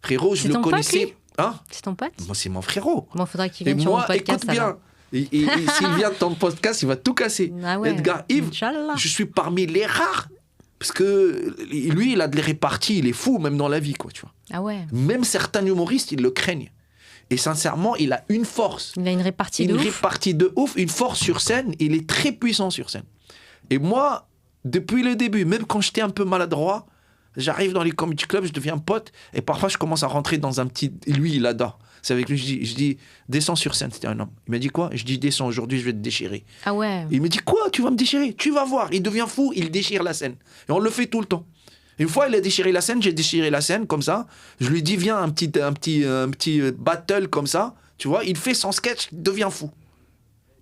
Frérot, je le connaissais. Hein? C'est ton pote? Moi, c'est mon frérot. Bon, faudra qu'il vienne sur mon podcast. Écoute bien. Et s'il vient de ton podcast, il va tout casser. Ah ouais. Edgar Yves, je suis parmi les rares. Parce que lui, il a de les réparties, il est fou, même dans la vie, quoi, tu vois. Ah ouais. Même certains humoristes, ils le craignent. Et sincèrement, il a une force. Il a une répartie de ouf. Une répartie de ouf, une force sur scène. Il est très puissant sur scène. Et moi, depuis le début, même quand j'étais un peu maladroit, j'arrive dans les comedy clubs, je deviens pote, et parfois je commence à rentrer dans un petit... Lui, il adore. C'est avec lui, je dis, descends sur scène, c'était un homme. Il m'a dit quoi? Je dis, descends, aujourd'hui, je vais te déchirer. Ah ouais. Il me dit, quoi? Tu vas me déchirer? Tu vas voir. Il devient fou, il déchire la scène. Et on le fait tout le temps. Une fois, il a déchiré la scène, j'ai déchiré la scène, comme ça. Je lui dis, viens, un petit battle comme ça. Tu vois, il fait son sketch, il devient fou.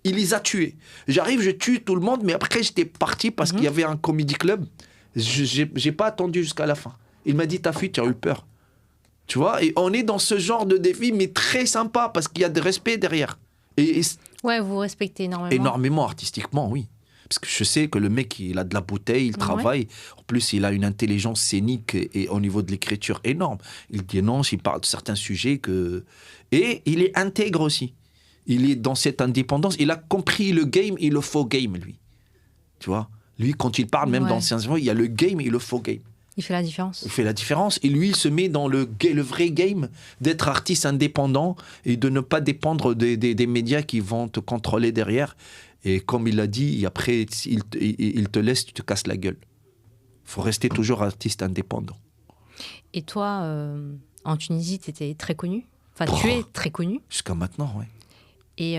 Il les a tués. J'arrive, je tue tout le monde, mais après, j'étais parti parce qu'il y avait un comedy club. J'ai pas attendu jusqu'à la fin. Il m'a dit, t'as fui, tu as eu peur. Tu vois, et on est dans ce genre de défi, mais très sympa, parce qu'il y a de respect derrière. Ouais, vous respectez énormément. Énormément, artistiquement, oui. Parce que je sais que le mec, il a de la bouteille, il travaille. En plus, il a une intelligence scénique et au niveau de l'écriture énorme. Il dénonce, il parle de certains sujets que... Et il est intègre aussi. Il est dans cette indépendance. Il a compris le game et le faux game, lui. Tu vois? Lui, quand il parle, même dans ses instruments, il y a le game et le faux game. Il fait la différence. Il fait la différence. Et lui, il se met dans le vrai game d'être artiste indépendant et de ne pas dépendre des médias qui vont te contrôler derrière. Et comme il l'a dit, après, il te laisse, tu te casses la gueule. Il faut rester toujours artiste indépendant. Et toi, en Tunisie, tu étais très connu? Enfin, tu es très connu? Jusqu'à maintenant, oui. Et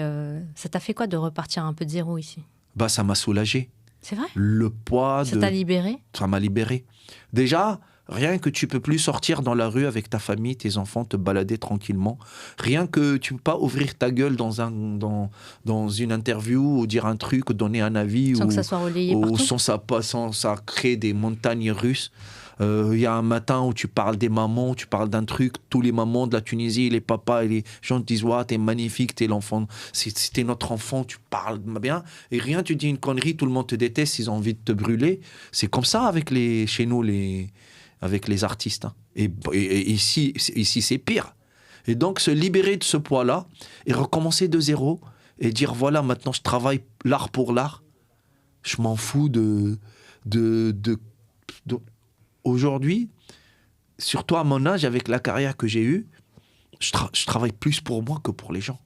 ça t'a fait quoi de repartir un peu de zéro ici? Bah, ça m'a soulagé. C'est vrai? Le poids Ça t'a libéré? Ça m'a libéré. Déjà, rien que tu peux plus sortir dans la rue avec ta famille, tes enfants, te balader tranquillement. Rien que tu peux pas ouvrir ta gueule dans une interview ou dire un truc, donner un avis. Sans que ça soit relayé partout. Sans ça crée des montagnes russes. Il y a un matin où tu parles des mamans, tu parles d'un truc, tous les mamans de la Tunisie, les papas et les gens te disent ouais, t'es magnifique, t'es l'enfant, t'es notre enfant, tu parles bien, et rien, tu dis une connerie, tout le monde te déteste, ils ont envie de te brûler. C'est comme ça chez nous, avec les artistes. Hein. Et ici, c'est pire. Et donc, se libérer de ce poids-là et recommencer de zéro et dire voilà, maintenant je travaille l'art pour l'art. Je m'en fous Aujourd'hui, surtout à mon âge, avec la carrière que j'ai eue, je travaille plus pour moi que pour les gens.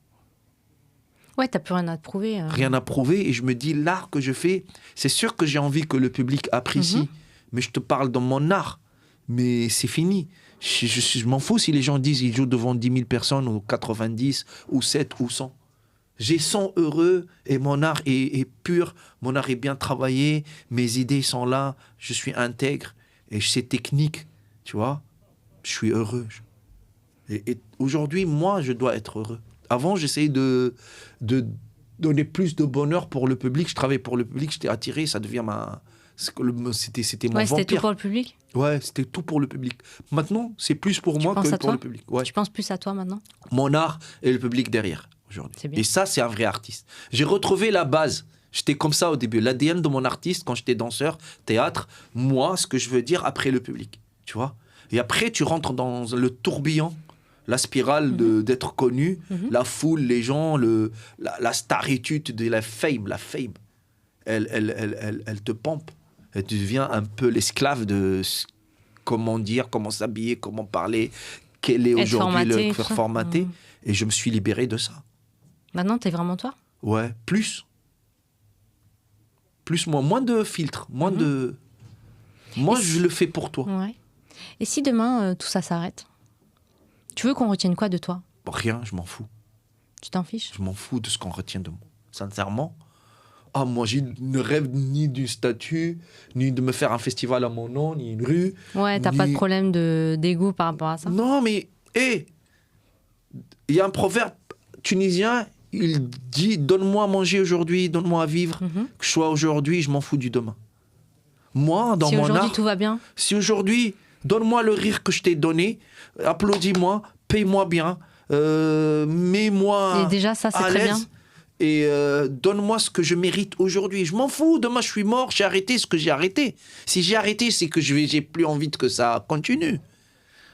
Ouais, t'as plus rien à te prouver. Rien à prouver, et je me dis, l'art que je fais, c'est sûr que j'ai envie que le public apprécie, mais je te parle dans mon art. Mais c'est fini. Je m'en fous si les gens disent qu'ils jouent devant 10 000 personnes, ou 90, ou 7, ou 100. J'ai 100 heureux et mon art est pur, mon art est bien travaillé, mes idées sont là, je suis intègre et c'est technique, tu vois. Je suis heureux. Et aujourd'hui, moi, je dois être heureux. Avant, j'essayais de donner plus de bonheur pour le public. Je travaillais pour le public, j'étais attiré, ça devient c'était mon vampire. C'était tout pour le public. Ouais, c'était tout pour le public. Maintenant, c'est plus pour moi que pour le public. Ouais. Tu penses plus à toi maintenant? Mon art et le public derrière. Et ça, c'est un vrai artiste. J'ai retrouvé la base. J'étais comme ça au début. L'ADN de mon artiste, quand j'étais danseur, théâtre, moi, ce que je veux dire après le public. Tu vois? Et après, tu rentres dans le tourbillon, la spirale d'être connu, la foule, les gens, la staritude, la fame. Elle te pompe. Et tu deviens un peu l'esclave de comment dire, comment s'habiller, comment parler, quel est aujourd'hui le faire formaté. Et je me suis libéré de ça. Maintenant, t'es vraiment toi? Ouais, plus moi, moins de filtres, moins de... Moi, je le fais pour toi. Ouais. Et si demain, tout ça s'arrête? Tu veux qu'on retienne quoi de toi? Rien, je m'en fous. Tu t'en fiches? Je m'en fous de ce qu'on retient de moi. Sincèrement, moi, je ne rêve ni d'une statue, ni de me faire un festival à mon nom, ni une rue. Ouais, t'as pas de problème d'ego par rapport à ça? Non, mais, il y a un proverbe tunisien, il dit « Donne-moi à manger aujourd'hui, donne-moi à vivre, que je sois aujourd'hui, je m'en fous du demain. » Moi, dans mon art... Si aujourd'hui tout va bien? Si aujourd'hui, donne-moi le rire que je t'ai donné, applaudis-moi, paye-moi bien, mets-moi et déjà, ça, c'est à très l'aise. bien. Et donne-moi ce que je mérite aujourd'hui. Je m'en fous, demain je suis mort, j'ai arrêté ce que j'ai arrêté. Si j'ai arrêté, c'est que j'ai plus envie que ça continue.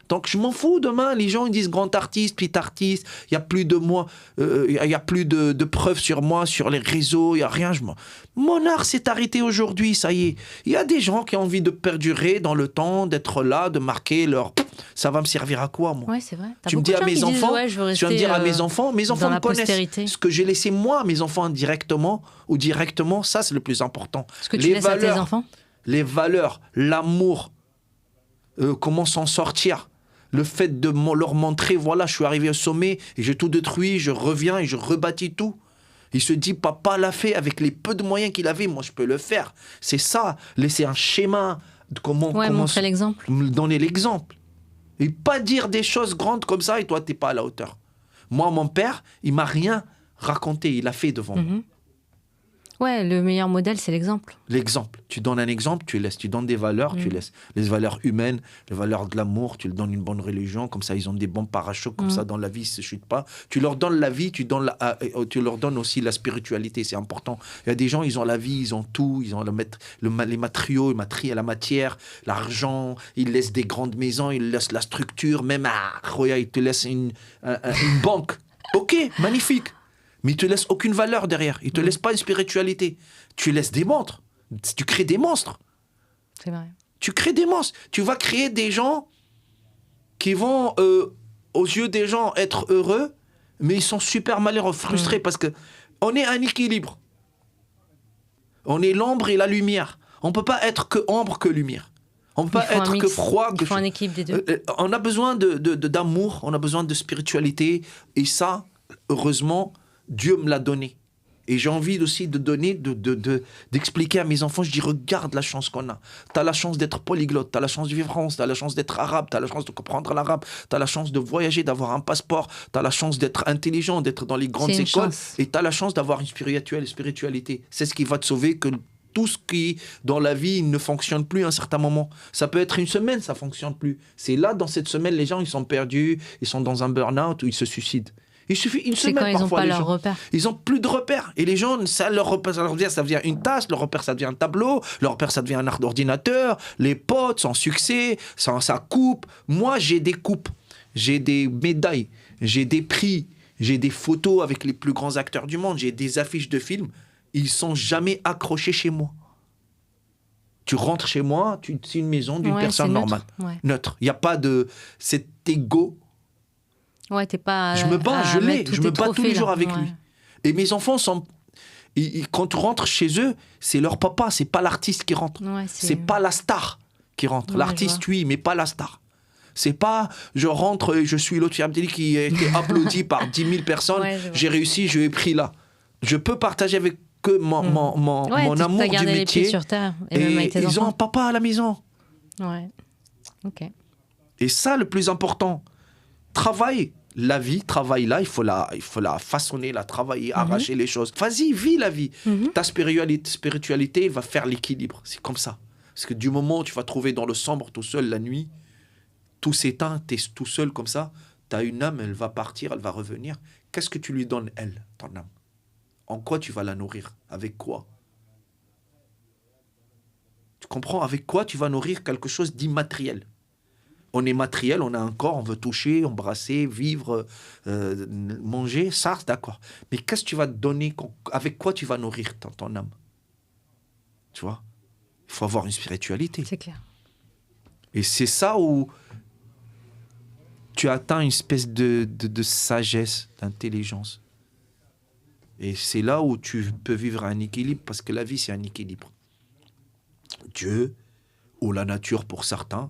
Donc je m'en fous, demain les gens ils disent grand artiste, petit artiste, il n'y a plus de moi, il y a plus de preuves sur moi, sur les réseaux, il n'y a rien. Mon art s'est arrêté aujourd'hui, ça y est. Il y a des gens qui ont envie de perdurer dans le temps, d'être là, de marquer leur... Ça va me servir à quoi, moi? Ouais, c'est vrai. Tu me dis à mes enfants, je veux tu vas me dire à mes enfants me connaissent. Ce que j'ai laissé moi, mes enfants indirectement ou directement, ça c'est le plus important. Ce que tu laisses à tes enfants? Les valeurs, l'amour, comment s'en sortir. Le fait de leur montrer, voilà, je suis arrivé au sommet et j'ai tout détruit, je reviens et je rebâtis tout. Il se dit, papa l'a fait avec les peu de moyens qu'il avait, moi je peux le faire. C'est ça, laisser un schéma de comment montrer l'exemple. Donner l'exemple. Et pas dire des choses grandes comme ça et toi, t'es pas à la hauteur. Moi, mon père, il m'a rien raconté, il a fait devant moi. Ouais, le meilleur modèle, c'est l'exemple. L'exemple. Tu donnes un exemple, tu laisses. Tu donnes des valeurs, tu laisses. Les valeurs humaines, les valeurs de l'amour, tu leur donnes une bonne religion, comme ça, ils ont des bons parachocs, comme ça, dans la vie, ils ne se chutent pas. Tu leur donnes la vie, tu leur donnes aussi la spiritualité, c'est important. Il y a des gens, ils ont la vie, ils ont tout, ils ont les matériaux, la matière, l'argent, ils laissent des grandes maisons, ils laissent la structure, même à Roya, ils te laissent une banque. Ok, magnifique. Mais ils ne te laissent aucune valeur derrière. Ils ne te laissent pas une spiritualité. Tu laisses des monstres. Tu crées des monstres. C'est vrai. Tu crées des monstres. Tu vas créer des gens qui vont, aux yeux des gens, être heureux, mais ils sont super malheureux, frustrés, parce qu'on est un équilibre. On est l'ombre et la lumière. On ne peut pas être que ombre, que lumière. On ne peut pas être que froid. Il faut un équilibre des deux. On a besoin d'amour, on a besoin de spiritualité. Et ça, heureusement... Dieu me l'a donné. Et j'ai envie aussi de donner, d'expliquer à mes enfants, je dis, regarde la chance qu'on a. Tu as la chance d'être polyglotte, tu as la chance de vivre en France, tu as la chance d'être arabe, tu as la chance de comprendre l'arabe, tu as la chance de voyager, d'avoir un passeport, tu as la chance d'être intelligent, d'être dans les grandes écoles, et tu as la chance d'avoir une spiritualité. C'est ce qui va te sauver que tout ce qui, dans la vie, ne fonctionne plus à un certain moment. Ça peut être une semaine, ça ne fonctionne plus. C'est là, dans cette semaine, les gens, ils sont perdus, ils sont dans un burn-out ou ils se suicident. Il suffit une semaine quand ils parfois. Ils n'ont pas leurs repères. Ils n'ont plus de repères. Et les gens, leur repère, ça devient une tasse, leur repère, ça devient un tableau, leur repère, ça devient un art d'ordinateur, les potes, sans succès, sans sa coupe. Moi, j'ai des coupes, j'ai des médailles, j'ai des prix, j'ai des photos avec les plus grands acteurs du monde, j'ai des affiches de films. Ils ne sont jamais accrochés chez moi. Tu rentres chez moi, c'est une maison d'une personne normale. Neutre. Il n'y a pas de cet égo. Ouais, t'es pas. Je me bats, je me bats tous les jours avec lui. Et mes enfants sont. Quand tu rentres chez eux, c'est leur papa, c'est pas l'artiste qui rentre. Ouais, c'est pas la star. qui rentre. Ouais, L'artiste, je vois. oui, mais pas la star. C'est pas, je rentre et je suis l'autre Abdelli qui a été applaudi par 10 000 personnes. Ouais, je vois. J'ai réussi, je l'ai pris là. Je peux partager avec eux mon Ouais, amour t'as du gardé les pieds métier. sur terre. Et même avec tes ils ont un enfants. papa à la maison. Ouais. Ok. Et ça, le plus important. Travaille la vie, travaille là, il faut la façonner, la travailler, arracher les choses. Vas-y, vis la vie. Ta spiritualité va faire l'équilibre. C'est comme ça. Parce que du moment où tu vas trouver dans le sombre tout seul la nuit, tout s'éteint, tu es tout seul comme ça, tu as une âme, elle va partir, elle va revenir. Qu'est-ce que tu lui donnes, elle, ton âme? En quoi tu vas la nourrir? Avec quoi? Tu comprends? Avec quoi tu vas nourrir quelque chose d'immatériel? On est matériel, on a un corps, on veut toucher, embrasser, vivre, manger, ça, d'accord. Mais qu'est-ce que tu vas te donner? Avec quoi tu vas nourrir ton âme? Tu vois? Il faut avoir une spiritualité. C'est clair. Et c'est ça où tu atteins une espèce de sagesse, d'intelligence. Et c'est là où tu peux vivre un équilibre, parce que la vie, c'est un équilibre. Dieu, ou la nature pour certains,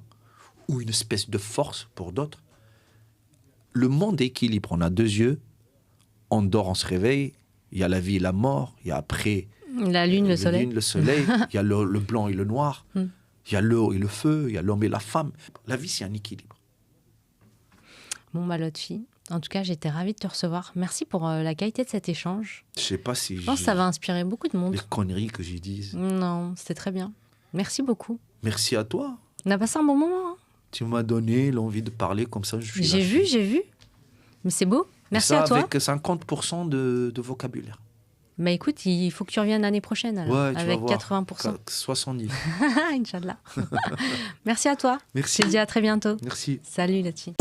ou une espèce de force pour d'autres. Le monde est équilibre. On a deux yeux, on dort, on se réveille, il y a la vie et la mort, il y a après La lune, le soleil. le soleil, il y a le blanc et le noir, il y a l'eau et le feu, il y a l'homme et la femme. La vie, c'est un équilibre. Bon, bah, Lotfi, en tout cas, j'étais ravie de te recevoir. Merci pour la qualité de cet échange. Je sais pas si Je pense que ça va inspirer beaucoup de monde. les conneries que j'ai dites. Non, c'était très bien. Merci beaucoup. Merci à toi. On a passé un bon moment. Hein. Tu m'as donné l'envie de parler comme ça. J'ai vu. Mais c'est beau. Merci ça, à toi. avec 50% de vocabulaire. Bah écoute, il faut que tu reviennes l'année prochaine alors, Ouais, tu avec vas voir. 80%. 70. Inch'Allah. Merci à toi. Merci. Je te dis à très bientôt. Merci. Salut Lotfi.